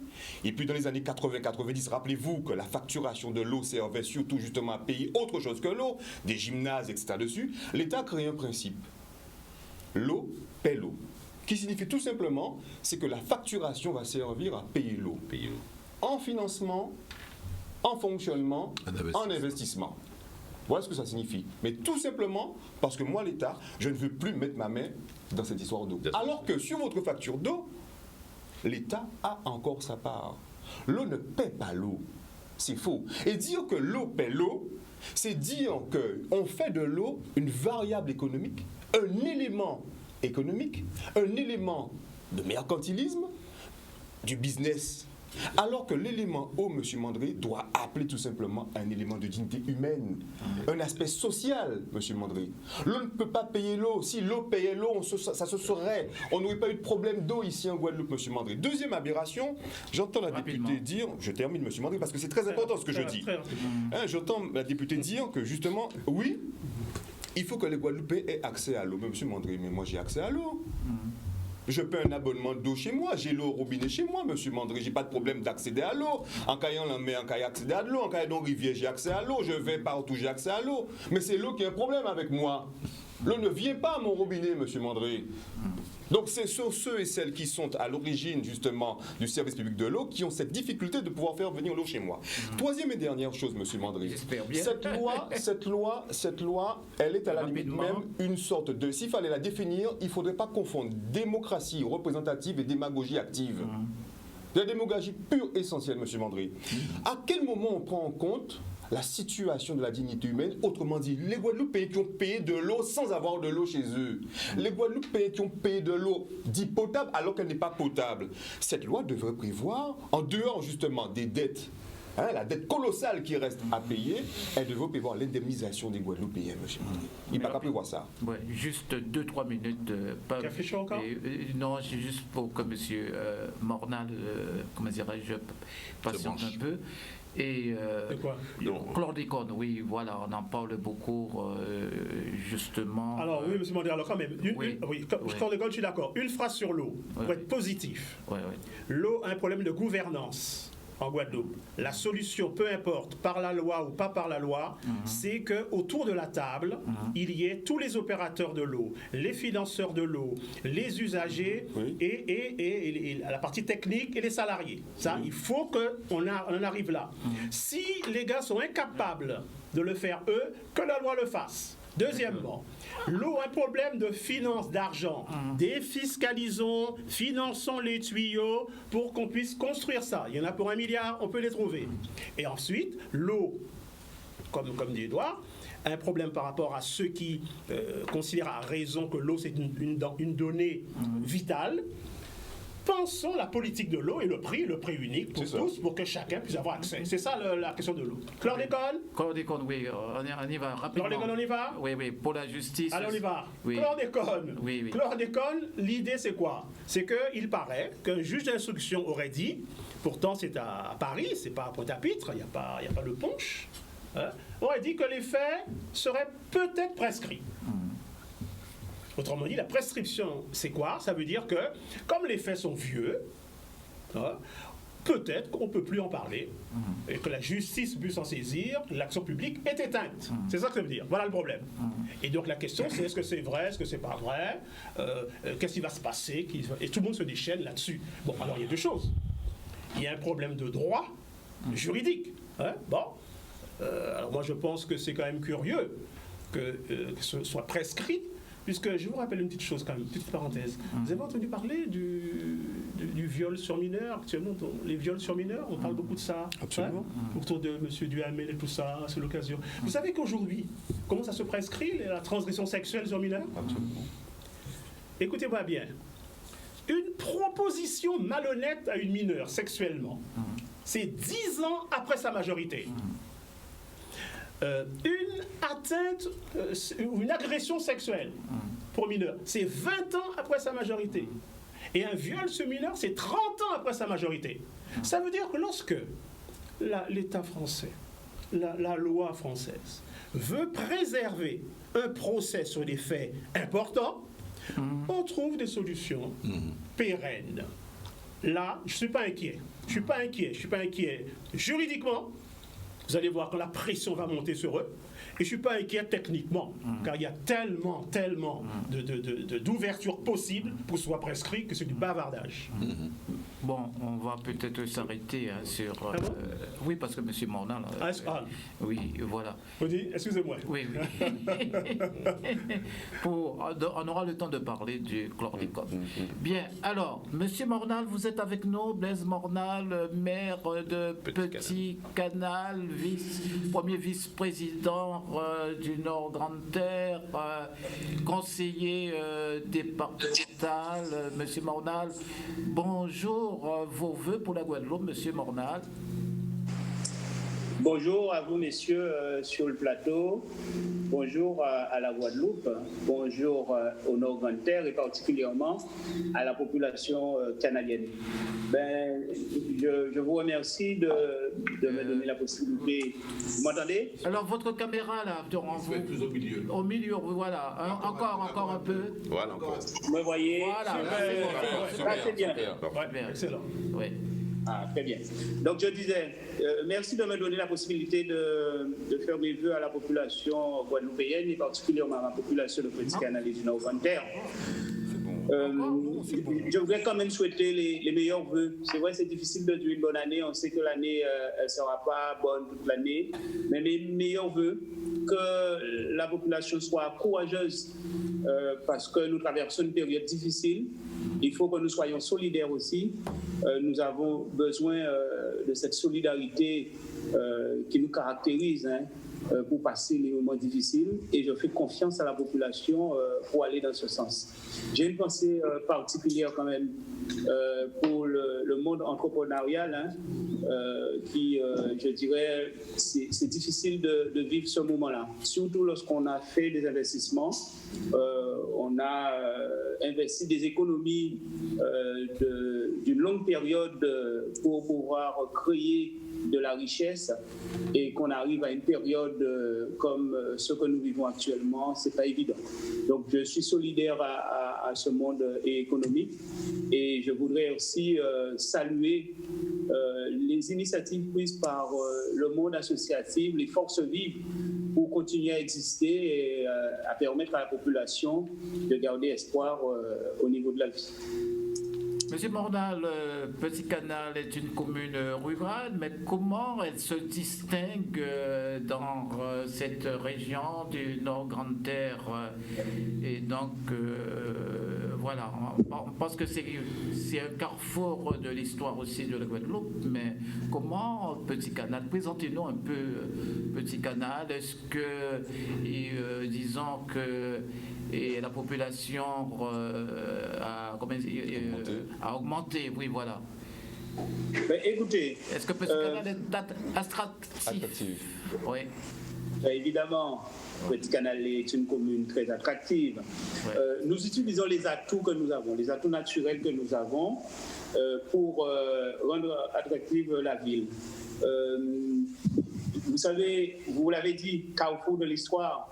et puis dans les années 80-90, rappelez-vous que la facturation de l'eau servait surtout justement à payer autre chose que l'eau, des gymnases, etc. dessus, l'État a créé un principe. L'eau paie l'eau. Qui signifie tout simplement, c'est que la facturation va servir à payer l'eau. En financement, en fonctionnement, en investissement. Voilà ce que ça signifie. Mais tout simplement parce que moi, l'État, je ne veux plus mettre ma main dans cette histoire d'eau. Alors que sur votre facture d'eau, l'État a encore sa part. L'eau ne paie pas l'eau. C'est faux. Et dire que l'eau paie l'eau, c'est dire qu'on fait de l'eau une variable économique, un élément économique, un élément de mercantilisme, du business. Alors que l'élément eau, M. Mandré, doit appeler tout simplement un élément de dignité humaine, un aspect social, M. Mandré. L'eau ne peut pas payer l'eau. Si l'eau payait l'eau, ça se saurait. On n'aurait pas eu de problème d'eau ici en Guadeloupe, M. Mandré. Deuxième aberration, j'entends la députée dire, je termine M. Mandré parce que c'est très important ce que je dis. J'entends la députée dire que justement, oui, il faut que les Guadeloupéens aient accès à l'eau. Mais M. Mandré, mais moi j'ai accès à l'eau. Je paie un abonnement d'eau chez moi, j'ai l'eau au robinet chez moi, M. Mandré, j'ai pas de problème d'accéder à l'eau. En caillant la mer, en caillant accéder à l'eau, en caillant dans rivière, j'ai accès à l'eau, je vais partout, j'ai accès à l'eau. Mais c'est l'eau qui a un problème avec moi. L'eau ne vient pas à mon robinet, M. Mandré. Donc c'est sur ceux et celles qui sont à l'origine justement du service public de l'eau qui ont cette difficulté de pouvoir faire venir l'eau chez moi. Troisième et dernière chose, M. Mandré, cette loi, elle est à la limite même une sorte de... S'il fallait la définir, il ne faudrait pas confondre démocratie représentative et démagogie active. La démagogie pure essentielle, M. Mandré. À quel moment on prend en compte la situation de la dignité humaine, autrement dit, les Guadeloupéens qui ont payé de l'eau sans avoir de l'eau chez eux, les Guadeloupéens qui ont payé de l'eau dite potable alors qu'elle n'est pas potable. Cette loi devrait prévoir, en dehors justement des dettes, la dette colossale qui reste à payer, elle devrait prévoir l'indemnisation des Guadeloupéens, M. Mandré. Il n'y a pas prévoir ça. Ouais, juste 2-3 minutes. Café chaud encore non, c'est juste pour que M. Mornal, comment dirais-je, patiente un peu. Et de quoi? Chlordécone, oui, voilà, on en parle beaucoup, justement. Alors, oui, M. Mandré, alors quand même, Chlordécone, je suis d'accord. Une phrase sur l'eau, pour être positif. L'eau a un problème de gouvernance en Guadeloupe. La solution, peu importe, par la loi ou pas par la loi, c'est qu'autour de la table, il y ait tous les opérateurs de l'eau, les financeurs de l'eau, les usagers et la partie technique et les salariés. Ça, il faut qu'on en arrive là. Si les gars sont incapables de le faire eux, que la loi le fasse. Deuxièmement, l'eau a un problème de finance, d'argent. Défiscalisons, finançons les tuyaux pour qu'on puisse construire ça. Il y en a pour 1 milliard, on peut les trouver. Et ensuite, l'eau, comme dit Edouard, a un problème par rapport à ceux qui considèrent à raison que l'eau c'est une donnée vitale. Pensons la politique de l'eau et le prix unique pour tous, pour que chacun puisse avoir accès. C'est ça la question de l'eau. Chlordécone, oui, on y va rapidement. Chlordécone, on y va? Oui, pour la justice. Allez, on y va. Oui. Chlordécone. Oui. Chlordécone, l'idée c'est quoi? C'est qu'il paraît qu'un juge d'instruction aurait dit, pourtant c'est à Paris, c'est pas à Pointe-à-Pitre, il n'y a pas le punch, aurait dit que les faits seraient peut-être prescrits. Autrement dit, la prescription, c'est quoi? Ça veut dire que, comme les faits sont vieux, peut-être qu'on ne peut plus en parler, et que la justice peut s'en saisir, l'action publique est éteinte. C'est ça que ça veut dire. Voilà le problème. Et donc la question, c'est est-ce que c'est vrai, est-ce que c'est pas vrai, qu'est-ce qui va se passer, et tout le monde se déchaîne là-dessus. Bon, alors il y a deux choses. Il y a un problème de droit juridique. Alors moi je pense que c'est quand même curieux que ce soit prescrit. Puisque je vous rappelle une petite chose quand même, une petite parenthèse. Vous avez entendu parler du viol sur mineur actuellement? Les viols sur mineurs, on parle beaucoup de ça. Absolument. Autour de M. Duhamel et tout ça, c'est l'occasion. Vous savez qu'aujourd'hui, comment ça se prescrit, la transgression sexuelle sur mineur? Absolument. Écoutez-moi bien. Une proposition malhonnête à une mineure sexuellement, c'est 10 ans après sa majorité. Une atteinte ou une agression sexuelle pour mineur, c'est 20 ans après sa majorité. Et un viol sur mineur, c'est 30 ans après sa majorité. Ça veut dire que lorsque l'État français, la loi française, veut préserver un procès sur des faits importants, On trouve des solutions pérennes. Là, je ne suis pas inquiet. Je ne suis pas inquiet juridiquement. Vous allez voir que la pression va monter sur eux. Et je ne suis pas inquiet techniquement, car il y a tellement d'ouvertures possibles pour que ce soit prescrit que c'est du bavardage. Bon, on va peut-être s'arrêter sur... oui, parce que M. Mornal... oui, voilà. Vous dites, excusez-moi. Oui, oui. On aura le temps de parler du chlordécone. Bien, alors, M. Mornal, vous êtes avec nous, Blaise Mornal, maire de Petit Canal, premier vice-président du Nord Grande Terre, conseiller départemental, M. Mornal. Bonjour, vos vœux pour la Guadeloupe, M. Mornal. Bonjour à vous, messieurs, sur le plateau. Bonjour à la Guadeloupe. Bonjour au Nord Grande Terre et particulièrement à la population canadienne. Je vous remercie de me donner la possibilité. Vous m'entendez? Alors, votre caméra, là, devant vous. Plus au milieu. Au milieu, voilà. Encore un peu. Voilà, encore. Vous me voyez? Voilà, c'est bien. Excellent. Oui. Ah, très bien. Donc, je disais, merci de me donner la possibilité de faire mes vœux à la population guadeloupéenne et particulièrement à ma population de Petit Canal et du Nord Grande Terre. Je voudrais quand même souhaiter les meilleurs vœux. C'est vrai, c'est difficile de dire une bonne année. On sait que l'année, elle ne sera pas bonne toute l'année. Mais mes meilleurs vœux, que la population soit courageuse parce que nous traversons une période difficile. Il faut que nous soyons solidaires aussi. Nous avons besoin de cette solidarité qui nous caractérise pour passer les moments difficiles. Et je fais confiance à la population pour aller dans ce sens. J'ai une pensée particulière quand même pour le monde entrepreneurial qui, je dirais, c'est difficile de vivre ce moment-là. Surtout lorsqu'on a fait des investissements, on a investi des économies d'une longue période pour pouvoir créer de la richesse et qu'on arrive à une période comme ce que nous vivons actuellement, c'est pas évident. Donc je suis solidaire à ce monde économique et je voudrais aussi saluer les initiatives prises par le monde associatif, les forces vives pour continuer à exister et à permettre à la population de garder espoir au niveau de la vie. Monsieur Mornal, Petit Canal est une commune rurale, mais comment elle se distingue dans cette région du Nord Grande Terre? Et donc, voilà, on pense que c'est un carrefour de l'histoire aussi de la Guadeloupe, mais comment Petit Canal? Présentez-nous un peu Petit Canal. Est-ce que, disons que et la population a augmenté, oui, voilà. Écoutez, est-ce que Petit Canal est attractif? Oui. Évidemment, Petit Canal est une commune très attractive. Ouais. Nous utilisons les atouts que nous avons, les atouts naturels que nous avons pour rendre attractive la ville. Vous savez, vous l'avez dit, carrefour de l'histoire.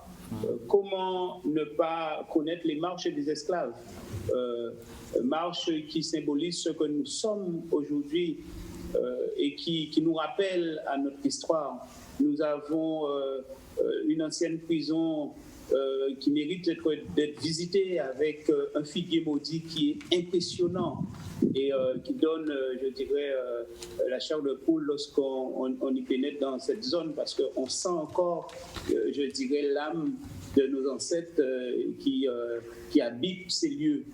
Comment ne pas connaître les marches des esclaves, marches qui symbolisent ce que nous sommes aujourd'hui et qui nous rappellent à notre histoire. Nous avons une ancienne prison qui mérite d'être visitée avec un figuier maudit qui est impressionnant et qui donne, je dirais, la chair de poule lorsqu'on y pénètre dans cette zone parce qu'on sent encore, je dirais, l'âme de nos ancêtres qui habitent ces lieux.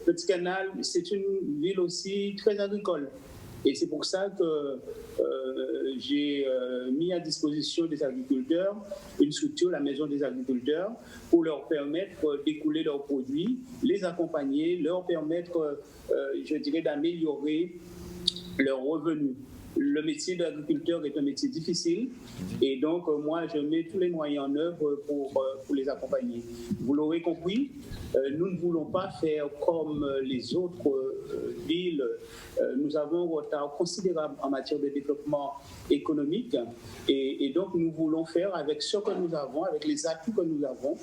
Petit Canal, c'est une ville aussi très agricole. Et c'est pour ça que j'ai mis à disposition des agriculteurs une structure, la Maison des agriculteurs, pour leur permettre d'écouler leurs produits, les accompagner, leur permettre, je dirais, d'améliorer leurs revenus. Le métier d'agriculteur est un métier difficile et donc moi je mets tous les moyens en œuvre pour les accompagner. Vous l'aurez compris, nous ne voulons pas faire comme les autres civile, nous avons un retard considérable en matière de développement économique et donc nous voulons faire avec ce que nous avons, avec les atouts que nous avons.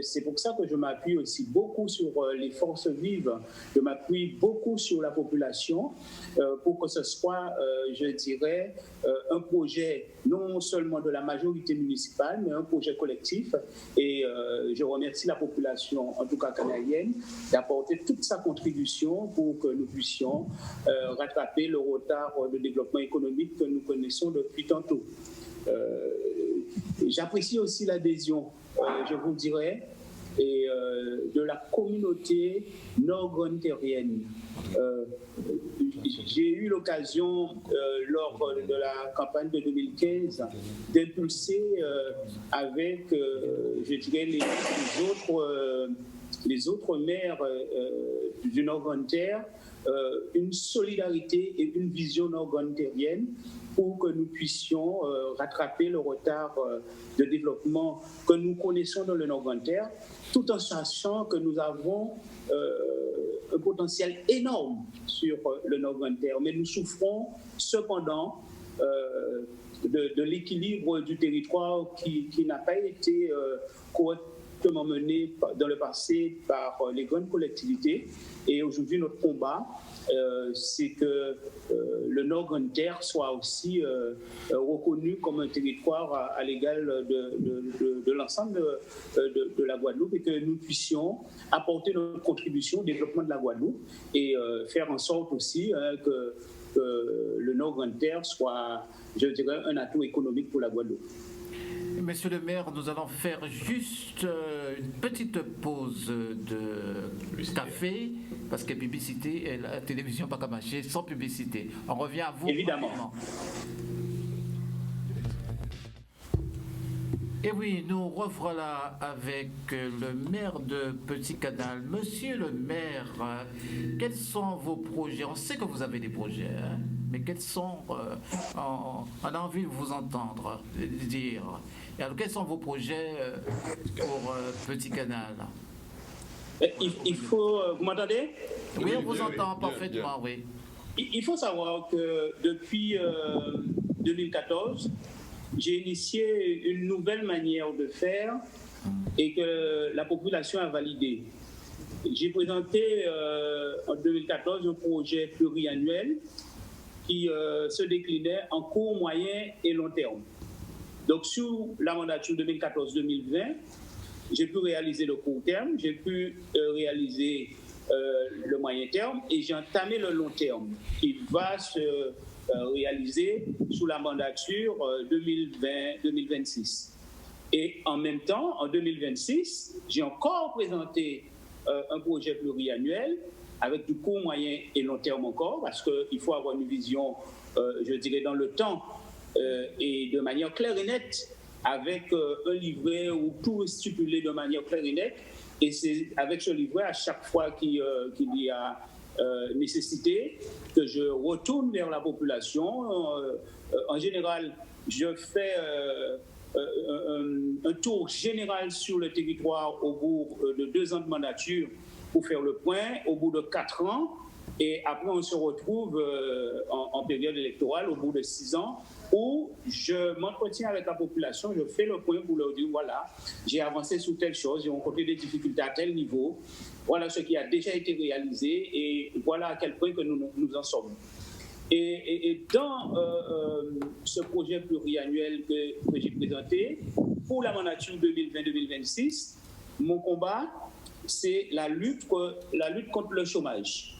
C'est pour ça que je m'appuie aussi beaucoup sur les forces vives, je m'appuie beaucoup sur la population pour que ce soit, je dirais, un projet non seulement de la majorité municipale, mais un projet collectif. Et je remercie la population, en tout cas canadienne, d'apporter toute sa contribution pour que nous puissions rattraper le retard de développement économique que nous connaissons depuis tantôt. J'apprécie aussi l'adhésion, je vous dirais, et de la communauté nord-grande-terrienne. J'ai eu l'occasion, lors de la campagne de 2015, d'impulser avec, je dirais, les autres maires du Nord-Grande-Terre une solidarité et une vision nord-grande-terrienne pour que nous puissions rattraper le retard de développement que nous connaissons dans le Nord-Grande-Terre, tout en sachant que nous avons un potentiel énorme sur le Nord-Grande-Terre. Mais nous souffrons cependant de l'équilibre du territoire qui n'a pas été correctement mené dans le passé par les grandes collectivités. Et aujourd'hui, notre combat, c'est que le Nord-Grande-Terre soit aussi reconnu comme un territoire à l'égal de l'ensemble de la Guadeloupe et que nous puissions apporter notre contribution au développement de la Guadeloupe et faire en sorte aussi que le Nord-Grande-Terre soit, je dirais, un atout économique pour la Guadeloupe. Monsieur le maire, nous allons faire juste une petite pause de café, parce que publicité et la télévision pas qu'à marcher sans publicité. On revient à vous. Évidemment. Et oui, nous revoilà avec le maire de Petit-Canal. Monsieur le maire, quels sont vos projets? On sait que vous avez des projets, hein, mais quels sont... on a envie de vous entendre dire. Et alors, quels sont vos projets pour Petit-Canal? Il faut... vous m'entendez? Oui, on vous entend parfaitement, oui. Il faut savoir que depuis 2014, j'ai initié une nouvelle manière de faire et que la population a validé. J'ai présenté en 2014 un projet pluriannuel qui se déclinait en court, moyen et long terme. Donc, sous la mandature 2014-2020, j'ai pu réaliser le court terme, j'ai pu réaliser le moyen terme et j'ai entamé le long terme qui va se réalisé sous la mandature 2020-2026. Et en même temps, en 2026, j'ai encore présenté un projet pluriannuel avec du court, moyen et long terme encore, parce qu'il faut avoir une vision, je dirais, dans le temps et de manière claire et nette, avec un livret où tout est stipulé de manière claire et nette. Et c'est avec ce livret, à chaque fois qu'il y a nécessité, que je retourne vers la population. En général, je fais un tour général sur le territoire au bout de 2 ans de mandature pour faire le point, au bout de 4 ans, et après on se retrouve en période électorale au bout de 6 ans, où je m'entretiens avec la population, je fais le point pour leur dire, voilà, j'ai avancé sur telle chose, j'ai rencontré des difficultés à tel niveau, voilà ce qui a déjà été réalisé et voilà à quel point que nous en sommes. Et dans ce projet pluriannuel que j'ai présenté, pour la mandature 2020-2026, mon combat, c'est la lutte contre le chômage.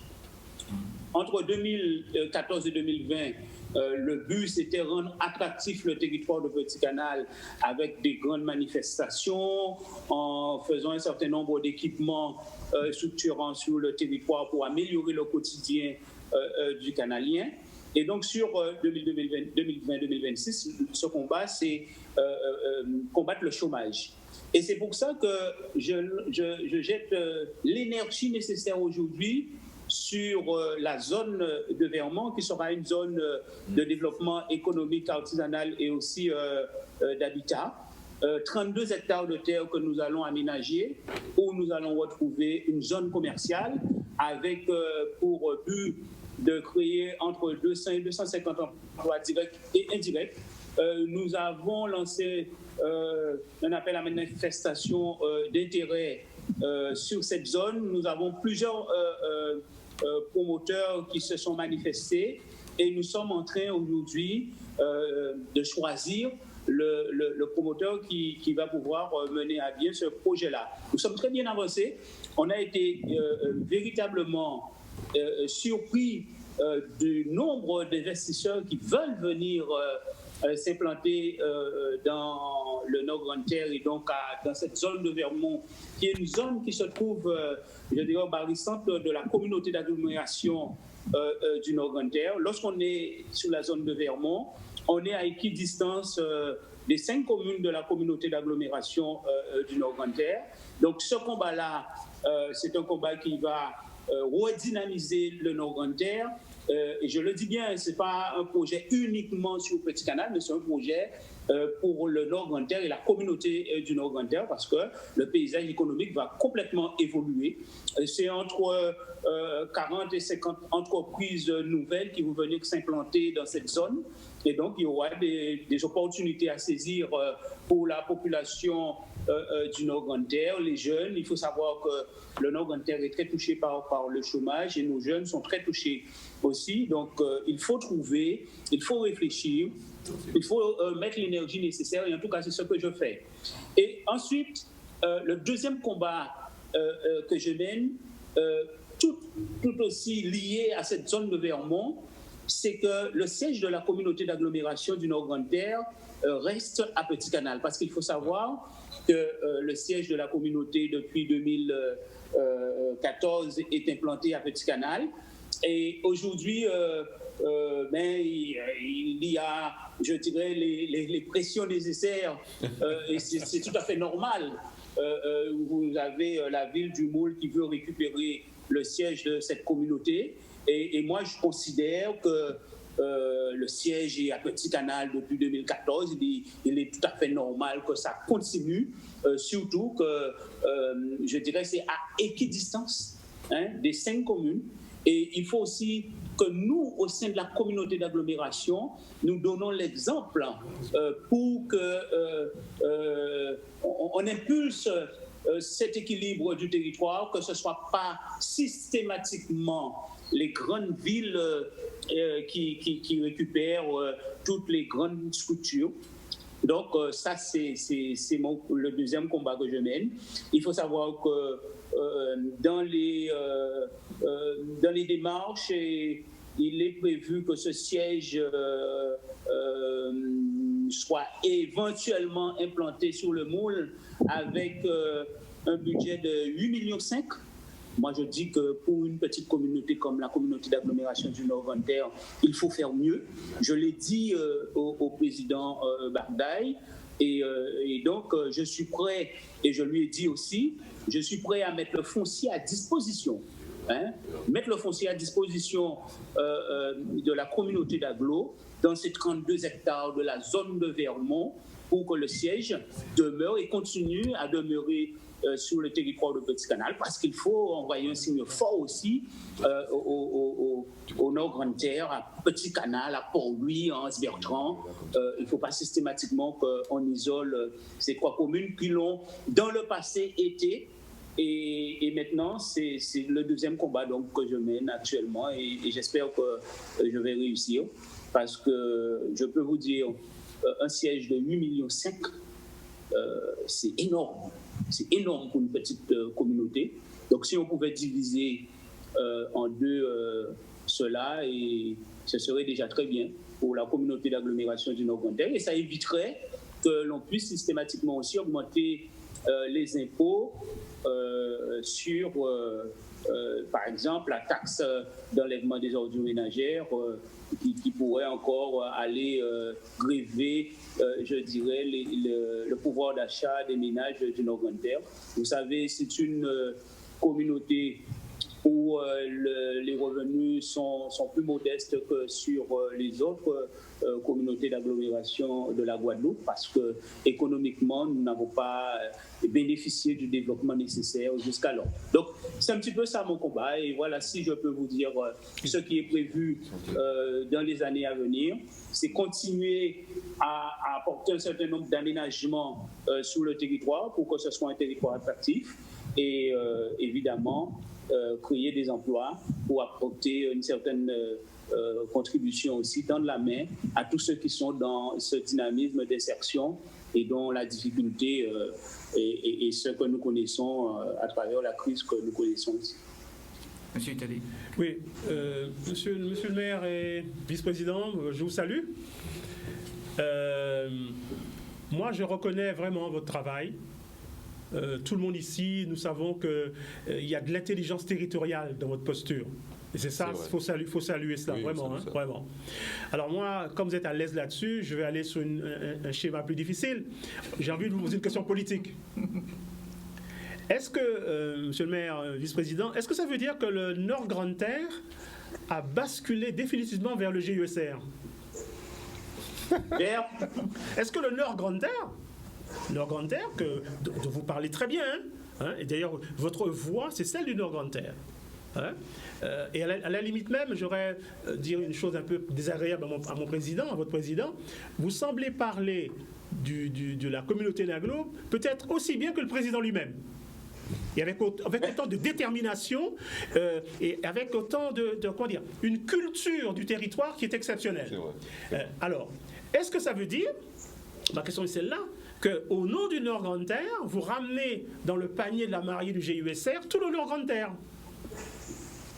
Entre 2014 et 2020, le but, c'était rendre attractif le territoire de Petit-Canal avec des grandes manifestations, en faisant un certain nombre d'équipements structurants sur le territoire pour améliorer le quotidien du Canalien. Et donc, sur 2020-2026, ce combat, c'est combattre le chômage. Et c'est pour ça que je jette l'énergie nécessaire aujourd'hui sur la zone de Vermont, qui sera une zone de développement économique, artisanal et aussi d'habitat. 32 hectares de terre que nous allons aménager, où nous allons retrouver une zone commerciale avec pour but de créer entre 200 et 250 emplois directs et indirects. Nous avons lancé un appel à manifestation d'intérêt sur cette zone. Nous avons plusieurs promoteurs qui se sont manifestés et nous sommes en train aujourd'hui de choisir le promoteur qui va pouvoir mener à bien ce projet-là. Nous sommes très bien avancés. On a été véritablement surpris du nombre d'investisseurs qui veulent venir s'implanter dans le Nord-Grande-Terre et donc dans cette zone de Vermont, qui est une zone qui se trouve, je dirais, au barycentre de la communauté d'agglomération du Nord-Grande-Terre. Lorsqu'on est sur la zone de Vermont, on est à équidistance des 5 communes de la communauté d'agglomération du Nord-Grande-Terre. Donc ce combat-là, c'est un combat qui va redynamiser le Nord-Grande-Terre. Et je le dis bien, ce n'est pas un projet uniquement sur Petit Canal, mais c'est un projet pour le Nord-Grande-Terre et la communauté du Nord-Grande-Terre, parce que le paysage économique va complètement évoluer. C'est entre 40 et 50 entreprises nouvelles qui vont venir s'implanter dans cette zone. Et donc, il y aura des opportunités à saisir pour la population du Nord-Grande-Terre, les jeunes. Il faut savoir que le Nord-Grande-Terre est très touché par le chômage et nos jeunes sont très touchés aussi. Donc, il faut trouver, il faut réfléchir, il faut mettre l'énergie nécessaire et en tout cas, c'est ce que je fais. Et ensuite, le deuxième combat que je mène, tout aussi lié à cette zone de Vermont, c'est que le siège de la communauté d'agglomération du Nord-Grande-Terre reste à Petit Canal. Parce qu'il faut savoir que le siège de la communauté depuis 2014 est implanté à Petit Canal. Et aujourd'hui, il y a, je dirais, les pressions nécessaires. Et c'est tout à fait normal. Vous avez la ville du Moule qui veut récupérer le siège de cette communauté. Et moi, je considère que le siège est à Petit Canal depuis 2014. Il est tout à fait normal que ça continue, surtout que, je dirais, c'est à équidistance des 5 communes. Et il faut aussi que nous, au sein de la communauté d'agglomération, nous donnons l'exemple pour qu'on impulse cet équilibre du territoire, que ce ne soit pas systématiquement les grandes villes qui récupèrent toutes les grandes structures. Donc ça, c'est le deuxième combat que je mène. Il faut savoir que dans les démarches, il est prévu que ce siège soit éventuellement implanté sur le Moule avec un budget de 8,5 millions. Moi, je dis que pour une petite communauté comme la communauté d'agglomération du Nord-Grande-Terre, il faut faire mieux. Je l'ai dit au président Bardaï. Et donc, je suis prêt, et je lui ai dit aussi, je suis prêt à mettre le foncier à disposition. Mettre le foncier à disposition de la communauté d'agglo dans ces 32 hectares de la zone de Vermont pour que le siège demeure et continue à demeurer sur le territoire de Petit Canal, parce qu'il faut envoyer un signe fort aussi au Nord-Grande-Terre, à Petit Canal, à Port-Louis, à Anse-Bertrand. Il ne faut pas systématiquement qu'on isole ces 3 communes qui l'ont dans le passé été. Et maintenant, c'est le deuxième combat donc, que je mène actuellement et j'espère que je vais réussir, parce que je peux vous dire, un siège de 8,5 millions, c'est énorme. C'est énorme pour une petite communauté. Donc, si on pouvait diviser en 2 cela, et ce serait déjà très bien pour la communauté d'agglomération du Nord-Grande-Terre. Et ça éviterait que l'on puisse systématiquement aussi augmenter les impôts sur, par exemple, la taxe d'enlèvement des ordures ménagères qui pourrait encore aller gréver, je dirais, le pouvoir d'achat des ménages du Nord-Grande-Terre. Vous savez, c'est une communauté où les revenus sont plus modestes que sur les autres communautés d'agglomération de la Guadeloupe, parce que économiquement, nous n'avons pas bénéficié du développement nécessaire jusqu'alors. Donc, c'est un petit peu ça mon combat. Et voilà, si je peux vous dire ce qui est prévu dans les années à venir, c'est continuer à apporter un certain nombre d'aménagements sur le territoire pour que ce soit un territoire attractif et évidemment créer des emplois pour apporter une certaine contribution aussi, tendre la main à tous ceux qui sont dans ce dynamisme d'insertion et dont la difficulté et ce que nous connaissons à travers la crise que nous connaissons ici. Monsieur Italie. Oui, monsieur le maire et vice-président, je vous salue. Moi, je reconnais vraiment votre travail. Tout le monde ici, nous savons qu'il y a de l'intelligence territoriale dans votre posture. Et c'est ça, il faut saluer cela, oui, vraiment, vraiment. Alors moi, comme vous êtes à l'aise là-dessus, je vais aller sur un schéma plus difficile. J'ai envie de vous poser une question politique. Est-ce que, monsieur le maire, vice-président, est-ce que ça veut dire que le Nord Grande-Terre a basculé définitivement vers le GUSR? Est-ce que le Nord Grande-Terre, dont vous parlez très bien, hein, et d'ailleurs votre voix, c'est celle du Nord Grande-Terre, hein, et à la limite même, j'aurais dire une chose un peu désagréable à mon président, à votre président, vous semblez parler de la communauté Naglo peut-être aussi bien que le président lui-même. Et avec autant de détermination et avec autant comment dire, une culture du territoire qui est exceptionnelle. Alors, est-ce que ça veut dire, ma question est celle-là, qu'au nom du Nord Grande-Terre, vous ramenez dans le panier de la mariée du GUSR tout le Nord Grande-Terre?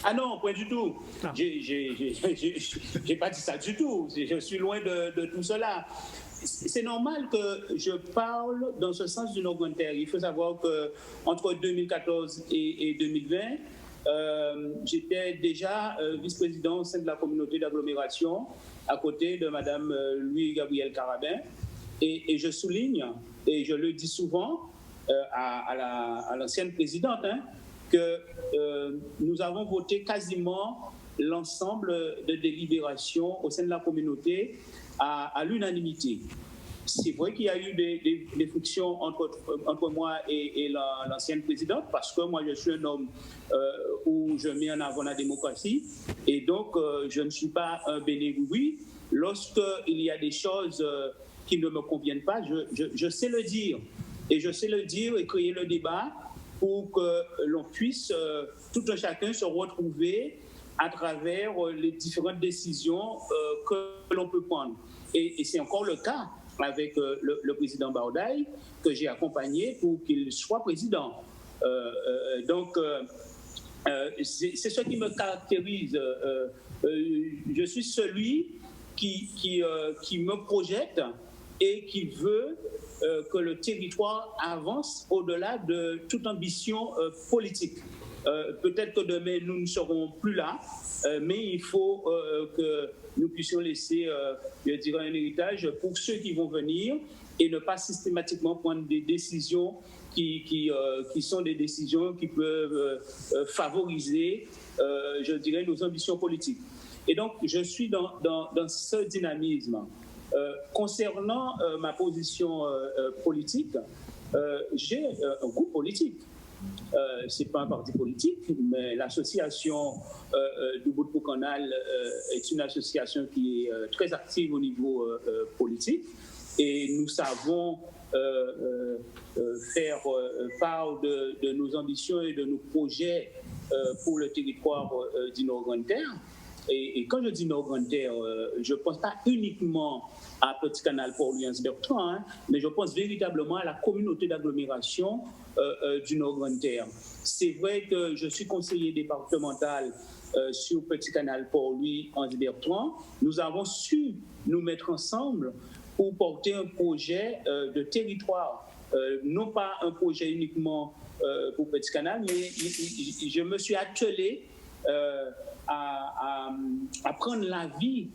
Ah non, pas du tout. Ah. J'ai pas dit ça du tout. Je suis loin de tout cela. C'est normal que je parle dans ce sens du Nord Grande-Terre. Il faut savoir qu'entre 2014 et 2020, j'étais déjà vice-président au sein de la communauté d'agglomération à côté de Mme Louis-Gabrielle Carabin. Et je souligne, et je le dis souvent à l'ancienne présidente, hein, que nous avons voté quasiment l'ensemble de délibérations au sein de la communauté à l'unanimité. C'est vrai qu'il y a eu des frictions entre moi et l'ancienne présidente, parce que moi je suis un homme où je mets en avant la démocratie, et donc je ne suis pas un bénévoui. Lorsqu'il y a des choses qui ne me conviennent pas, je sais le dire, et je sais le dire et créer le débat pour que l'on puisse tout un chacun se retrouver à travers les différentes décisions que l'on peut prendre. Et c'est encore le cas avec le président Bardaï, que j'ai accompagné pour qu'il soit président. Donc, c'est ce qui me caractérise. Je suis celui qui me projette et qui veut que le territoire avance au-delà de toute ambition politique. Peut-être que demain, nous ne serons plus là, mais il faut que nous puissions laisser, je dirais, un héritage pour ceux qui vont venir et ne pas systématiquement prendre des décisions qui sont des décisions qui peuvent favoriser, je dirais, nos ambitions politiques. Et donc, je suis dans ce dynamisme. Concernant ma position politique, j'ai un groupe politique. Ce n'est pas un parti politique, mais l'association d'Ubuntu Canal est une association qui est très active au niveau politique, et nous savons faire part de nos ambitions et de nos projets pour le territoire du Nord Grande-Terre. Et quand je dis Nord Grande-Terre, je ne pense pas uniquement à Petit Canal Port-Louis-Bertrand, hein, mais je pense véritablement à la communauté d'agglomération du Nord Grande-Terre. C'est vrai que je suis conseiller départemental sur Petit Canal Port-Louis-Bertrand. Nous avons su nous mettre ensemble pour porter un projet de territoire, non pas un projet uniquement pour Petit Canal, mais je me suis attelé à prendre l'avis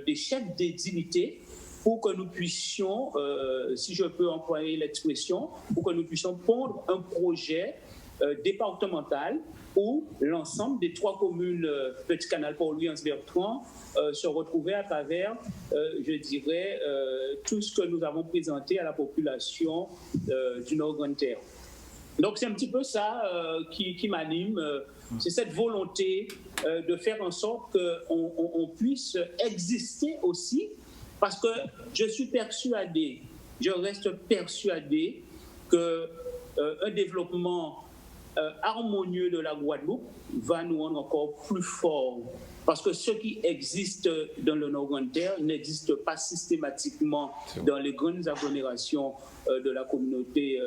des chefs des dignités pour que nous puissions, si je peux employer l'expression, pour que nous puissions pondre un projet départemental où l'ensemble des 3 communes Petit Canal, Port-Louis, Anse-Bertrand se retrouvaient à travers, je dirais, tout ce que nous avons présenté à la population du Nord-Grande-Terre. Donc c'est un petit peu ça qui m'anime, c'est cette volonté de faire en sorte qu'on puisse exister aussi, parce que je suis persuadé, je reste persuadé qu'un développement harmonieux de la Guadeloupe va nous rendre encore plus forts. Parce que ce qui existe dans le Nord-Grande-Terre n'existe pas systématiquement dans les grandes agglomérations de la communauté,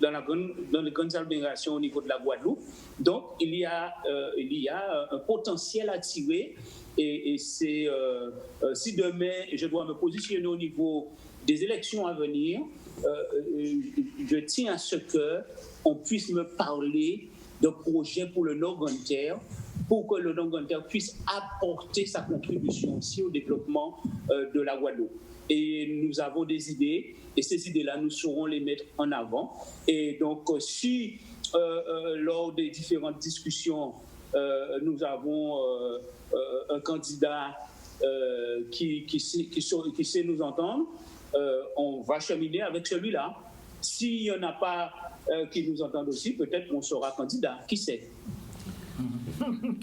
dans les grandes agglomérations au niveau de la Guadeloupe. Donc, il y a un potentiel à tirer. Et c'est, si demain je dois me positionner au niveau des élections à venir, je tiens à ce qu'on puisse me parler de projets pour le Nord-Grande-Terre, pour que le Nord-Grande-Terre puisse apporter sa contribution aussi au développement de la Guadeloupe. Et nous avons des idées, et ces idées-là, nous saurons les mettre en avant. Et donc, si lors des différentes discussions, nous avons un candidat qui sait nous entendre, on va cheminer avec celui-là. S'il n'y en a pas qui nous entendent aussi, peut-être qu'on sera candidat, qui sait.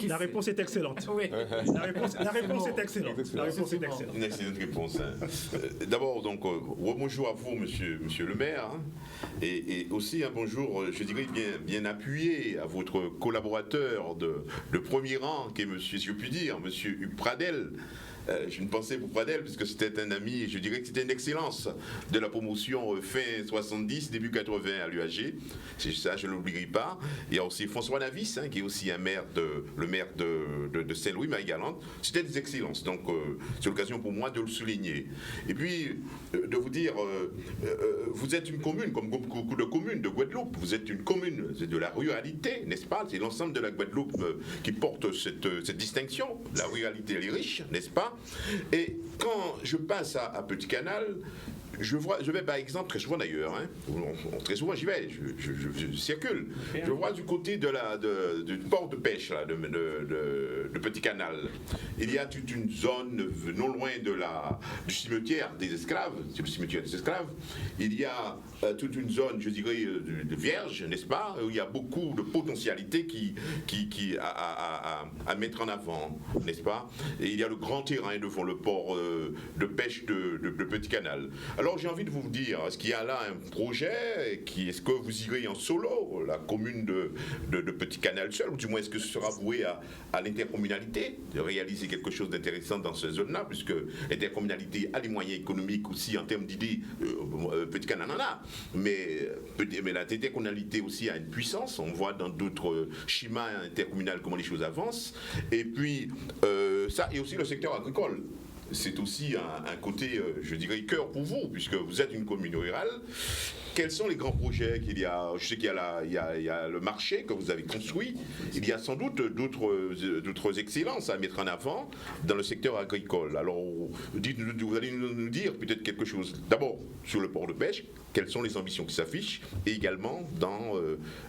La réponse est excellente. Oui. La réponse est excellente. La réponse est excellente. Une excellente réponse. D'abord, donc, bonjour à vous, monsieur le maire, hein, et aussi un bonjour, je dirais, bien appuyé à votre collaborateur de premier rang, qui est monsieur, si je puis dire, monsieur Hugues Pradel. J'ai une pensée pour Pradel, puisque c'était un ami, et je dirais que c'était une excellence de la promotion fin 70, début 80 à l'UAG. C'est ça, je ne l'oublierai pas. Il y a aussi François Navis, hein, qui est aussi le maire de Saint-Louis, Marie-Galante. C'était des excellences. Donc, c'est l'occasion pour moi de le souligner. Et puis, de vous dire, vous êtes une commune, comme beaucoup de communes de Guadeloupe. Vous êtes une commune, c'est de la ruralité, n'est-ce pas? C'est l'ensemble de la Guadeloupe qui porte cette distinction. La ruralité, elle est riche, n'est-ce pas? Et quand je passe à Petit Canal, je vais par exemple, très souvent d'ailleurs, hein, très souvent j'y vais, je circule, je vois du côté du port de pêche là, de Petit Canal, il y a toute une zone non loin du cimetière des esclaves, c'est le cimetière des esclaves, il y a toute une zone, je dirais, de vierge, n'est-ce pas, où il y a beaucoup de potentialités à mettre en avant, n'est-ce pas, et il y a le grand terrain devant le port de pêche de Petit Canal. Alors j'ai envie de vous dire, est-ce qu'il y a là un projet, est-ce que vous irez en solo, la commune de Petit Canal seul, ou du moins est-ce que ce sera voué à l'intercommunalité, de réaliser quelque chose d'intéressant dans cette zone-là, puisque l'intercommunalité a les moyens économiques aussi en termes d'idées, Petit Canal en a, mais l'intercommunalité aussi a une puissance, on voit dans d'autres schémas intercommunaux comment les choses avancent, et puis ça, et aussi le secteur agricole. C'est aussi un côté, je dirais, cœur pour vous, puisque vous êtes une commune rurale. Quels sont les grands projets qu'il y a? Je sais qu'il y a le marché que vous avez construit. Il y a sans doute d'autres excellences à mettre en avant dans le secteur agricole. Alors, vous allez nous dire peut-être quelque chose. D'abord, sur le port de pêche, quelles sont les ambitions qui s'affichent, et également dans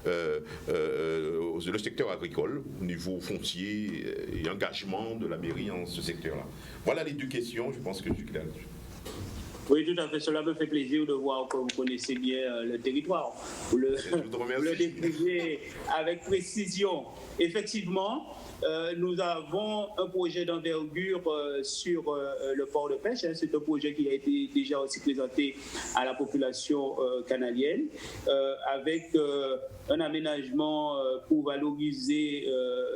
le secteur agricole, au niveau foncier et engagement de la mairie en ce secteur-là. Voilà les deux questions, je pense que je suis clair là-dessus. Oui, tout à fait. Cela me fait plaisir de voir que vous connaissez bien le territoire. Vous le décrivez avec précision. Effectivement, nous avons un projet d'envergure sur le port de pêche. Hein. C'est un projet qui a été déjà aussi présenté à la population canadienne, avec un aménagement pour valoriser,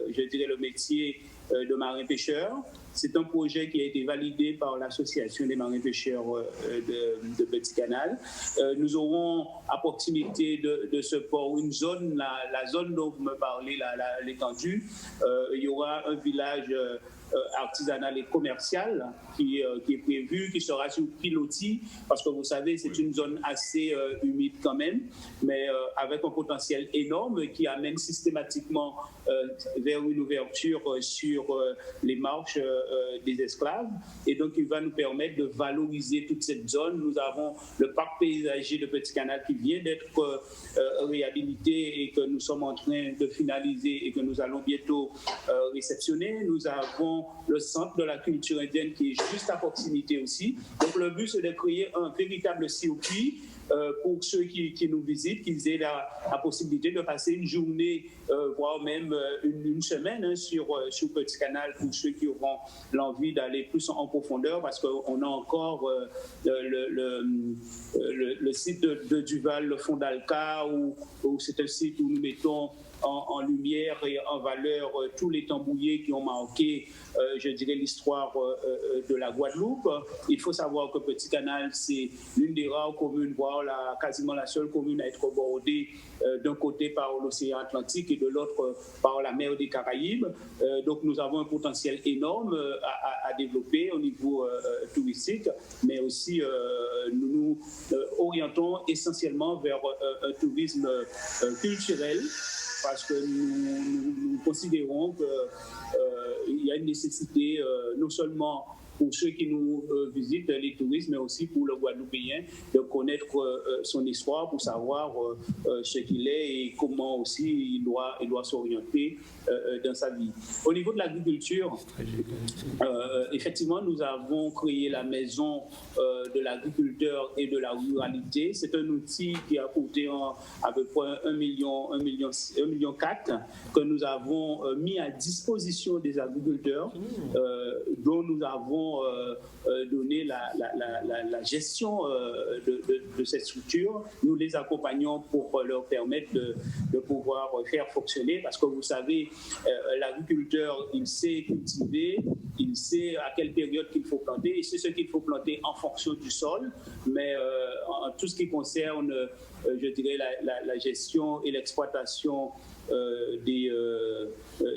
je dirais, le métier de marin-pêcheur. C'est un projet qui a été validé par l'Association des marins-pêcheurs de Petit Canal. Nous aurons à proximité de ce port une zone, la zone dont vous me parlez, l'étendue. Il y aura un village artisanale et commerciale qui est prévue, qui sera sur pilotis, parce que vous savez, c'est une zone assez humide quand même, mais avec un potentiel énorme qui amène systématiquement vers une ouverture sur les marches des esclaves. Et donc, il va nous permettre de valoriser toute cette zone. Nous avons le parc paysager de Petit Canal qui vient d'être réhabilité et que nous sommes en train de finaliser et que nous allons bientôt réceptionner. Nous avons le centre de la culture indienne qui est juste à proximité aussi. Donc, le but, c'est de créer un véritable circuit pour ceux qui nous visitent, qu'ils aient la possibilité de passer une journée, voire même une semaine sur Petit Canal, pour ceux qui auront l'envie d'aller plus en profondeur, parce qu'on a encore le site de Duval, le fond d'Alca, où c'est un site où nous mettons en lumière et en valeur tous les tambouillés qui ont marqué, je dirais, l'histoire de la Guadeloupe. Il faut savoir que Petit Canal, c'est l'une des rares communes, voire quasiment la seule commune à être bordée d'un côté par l'océan Atlantique et de l'autre par la mer des Caraïbes. Donc nous avons un potentiel énorme à développer au niveau touristique, mais aussi nous nous orientons essentiellement vers un tourisme culturel, parce que nous considérons qu'il y a une nécessité non seulement pour ceux qui nous visitent, les touristes, mais aussi pour le Guadeloupéen, de connaître son histoire pour savoir ce qu'il est et comment aussi il doit s'orienter dans sa vie. Au niveau de l'agriculture, effectivement, nous avons créé la maison de l'agriculteur et de la ruralité. C'est un outil qui a coûté à peu près 1,4 million que nous avons mis à disposition des agriculteurs, dont nous avons donné la gestion de cette structure. Nous les accompagnons pour leur permettre de pouvoir faire fonctionner, parce que vous savez, l'agriculteur, il sait cultiver, il sait à quelle période qu'il faut planter, et c'est ce qu'il faut planter en fonction du sol, mais en tout ce qui concerne, je dirais, la gestion et l'exploitation et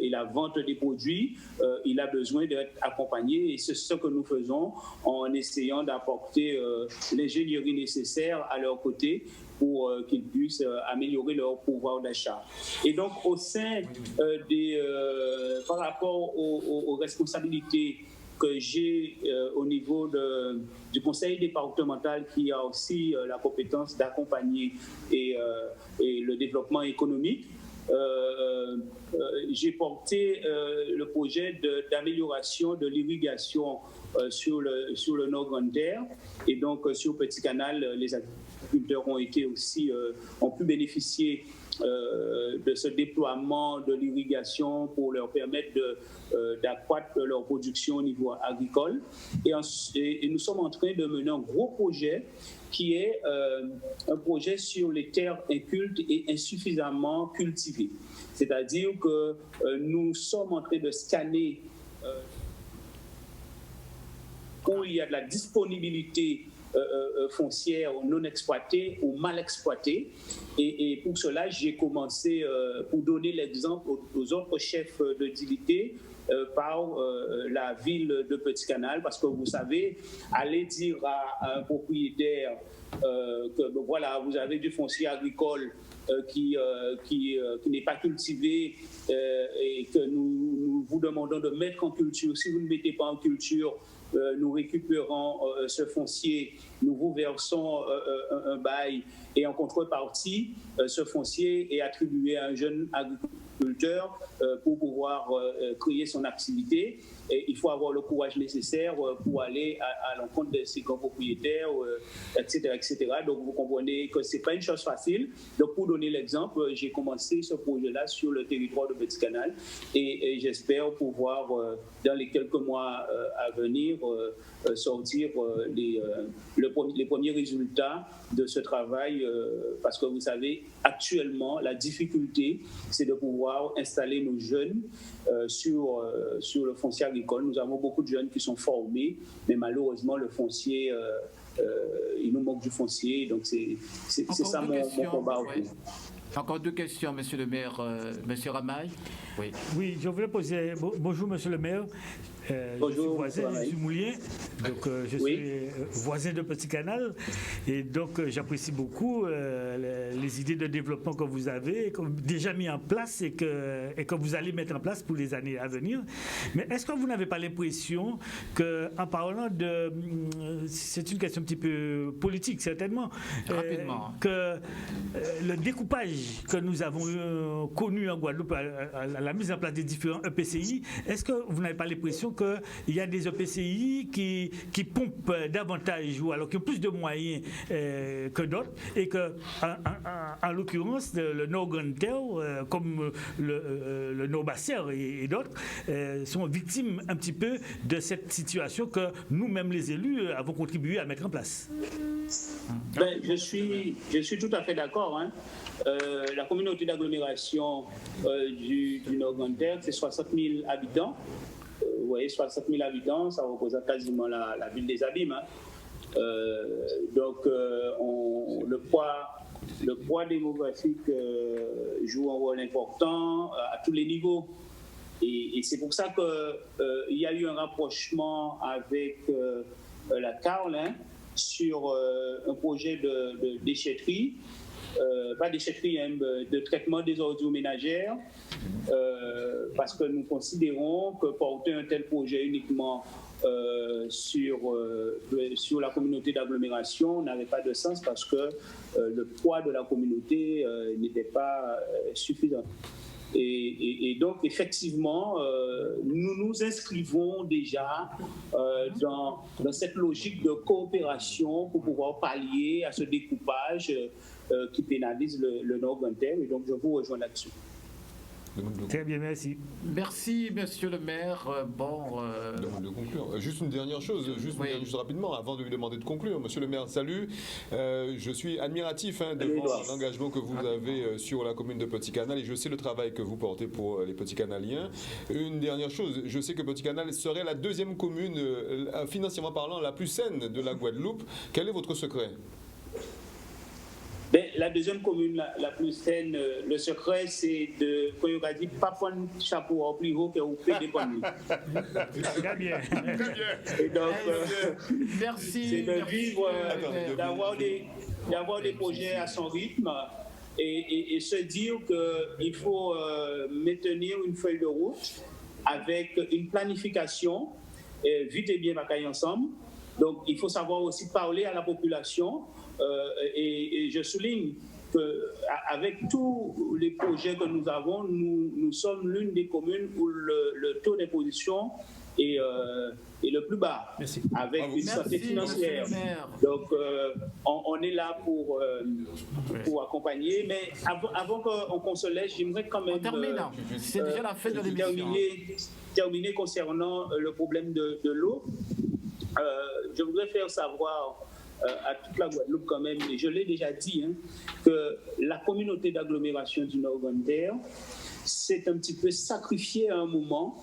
la vente des produits, il a besoin d'être accompagné, et c'est ce que nous faisons en essayant d'apporter l'ingénierie nécessaire à leur côté pour qu'ils puissent améliorer leur pouvoir d'achat. Et donc, au sein par rapport aux responsabilités que j'ai au niveau du conseil départemental, qui a aussi la compétence d'accompagner et le développement économique, j'ai porté le projet d'amélioration de l'irrigation sur le Nord Grande Terre, et donc sur Petit Canal, les agriculteurs ont pu bénéficier de ce déploiement de l'irrigation pour leur permettre d'accroître leur production au niveau agricole. Et nous sommes en train de mener un gros projet qui est un projet sur les terres incultes et insuffisamment cultivées. C'est-à-dire que nous sommes en train de scanner quand il y a de la disponibilité foncière non exploitée ou mal exploitée. Et pour cela, j'ai commencé, pour donner l'exemple aux autres chefs de dignité, par la ville de Petit Canal, parce que vous savez, aller dire à un propriétaire que voilà, vous avez du foncier agricole qui n'est pas cultivé et que nous vous demandons de mettre en culture. Si vous ne mettez pas en culture, nous récupérons ce foncier, nous vous versons un bail, et en contrepartie, ce foncier est attribué à un jeune agriculteur pour pouvoir créer son activité. Et il faut avoir le courage nécessaire pour aller à l'encontre de ces grands propriétaires, etc., etc. Donc vous comprenez que ce n'est pas une chose facile. Donc pour donner l'exemple, j'ai commencé ce projet-là sur le territoire de Petit Canal, et j'espère pouvoir, dans les quelques mois à venir, sortir les premiers résultats de ce travail, parce que vous savez, actuellement, la difficulté, c'est de pouvoir installer nos jeunes sur le foncier agricole. Nous avons beaucoup de jeunes qui sont formés, mais malheureusement, le foncier, il nous manque du foncier, donc c'est ça mon combat. Ouais. Encore deux questions, monsieur le maire. Monsieur Ramaille. Oui, je voulais poser... Bonjour, monsieur le maire. Je suis voisin, je suis moulien, donc je suis voisin de Petit Canal, et donc j'apprécie beaucoup les idées de développement que vous avez déjà mis en place et que vous allez mettre en place pour les années à venir. Mais est-ce que vous n'avez pas l'impression qu'en parlant de... C'est une question un petit peu politique, certainement. Rapidement. Que le découpage que nous avons connu en Guadeloupe à la mise en place des différents EPCI, est-ce que vous n'avez pas l'impression qu'il y a des EPCI qui pompent davantage ou alors qui ont plus de moyens que d'autres et que, en l'occurrence, le Nord-Grande-Terre, comme le Nord-Bassère et d'autres, sont victimes un petit peu de cette situation que nous-mêmes, les élus, avons contribué à mettre en place? Je suis tout à fait d'accord. Hein. La communauté d'agglomération du Nord-Grande-Terre, c'est 60 000 habitants. Vous voyez, 60 000 habitants, ça représente quasiment la ville des Abîmes. Hein. Donc, le poids démographique joue un rôle important à tous les niveaux. Et c'est pour ça qu'il y a eu un rapprochement avec la CARL sur un projet de déchetterie, pas déchetterie, de traitement des ordures ménagères, parce que nous considérons que porter un tel projet uniquement sur la communauté d'agglomération n'avait pas de sens parce que le poids de la communauté n'était pas suffisant. Et donc, effectivement, nous nous inscrivons déjà dans cette logique de coopération pour pouvoir pallier à ce découpage qui pénalise le Nord-Grande-Terre. Et donc, je vous rejoins là-dessus. Très bien, merci. Merci, monsieur le maire. De conclure. Juste une dernière chose, juste rapidement, avant de lui demander de conclure. Monsieur le maire, salut. Je suis admiratif devant l'engagement que vous avez sur la commune de Petit Canal et je sais le travail que vous portez pour les Petits Canaliens. Une dernière chose, je sais que Petit Canal serait la deuxième commune, financièrement parlant, la plus saine de la Guadeloupe. Quel est votre secret ? La deuxième commune la plus saine, le secret, c'est de, quand il a dit, pas prendre chapeau au plus haut que vous pouvez dépendre. Très bien. Et donc, merci. C'est de vivre, d'avoir des projets à son rythme et se dire qu'il faut maintenir une feuille de route avec une planification, vite et bien bataille ensemble. Donc, il faut savoir aussi parler à la population. Et je souligne qu'avec tous les projets que nous avons, nous sommes l'une des communes où le taux d'imposition est le plus bas. Merci. Avec une santé financière. Donc, on est là pour accompagner. Mais avant qu'on se laisse, j'aimerais quand même c'est déjà la fin de l'émission. Terminer concernant le problème de l'eau. Je voudrais faire savoir à toute la Guadeloupe quand même, et je l'ai déjà dit, que la communauté d'agglomération du Nord-Grande-Terre s'est un petit peu sacrifiée à un moment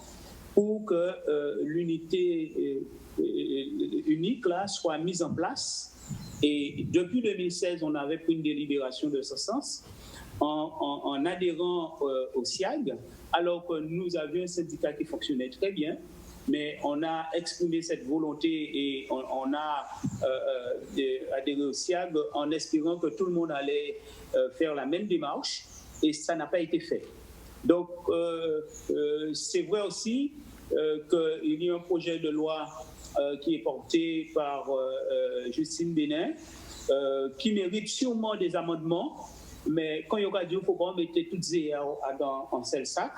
pour que l'unité unique là soit mise en place. Et depuis 2016, on avait pris une délibération de ce sens en adhérant au SIAG, alors que nous avions un syndicat qui fonctionnait très bien. Mais on a exprimé cette volonté et on a adhéré au SIAG en espérant que tout le monde allait faire la même démarche et ça n'a pas été fait. Donc, c'est vrai aussi qu'il y a un projet de loi qui est porté par Justine Bénin qui mérite sûrement des amendements, mais quand il y aura dit qu'il faut pas mettre toutes les en seul sac.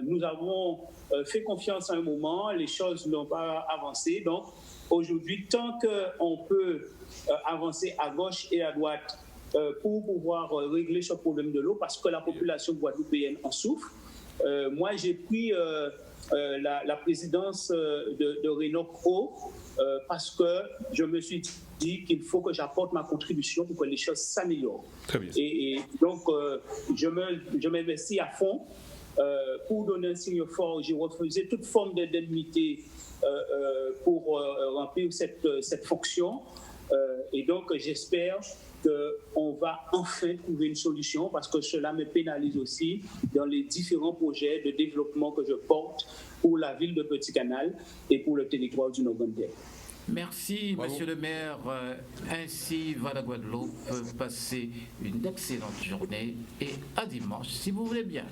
Nous avons fait confiance à un moment, les choses n'ont pas avancé. Donc, aujourd'hui, tant qu'on peut avancer à gauche et à droite pour pouvoir régler ce problème de l'eau, parce que la population guadeloupéenne en souffre, moi, j'ai pris la présidence de Rénoc Eau parce que je me suis dit qu'il faut que j'apporte ma contribution pour que les choses s'améliorent. Très bien. Et donc, je m'investis à fond. Pour donner un signe fort, j'ai refusé toute forme d'indemnité pour remplir cette fonction. Et donc, j'espère qu'on va enfin trouver une solution parce que cela me pénalise aussi dans les différents projets de développement que je porte pour la ville de Petit-Canal et pour le territoire du Nord-Gantais. Merci, Monsieur le maire. Ainsi va la Guadeloupe. Passer une excellente journée et à dimanche, si vous voulez bien.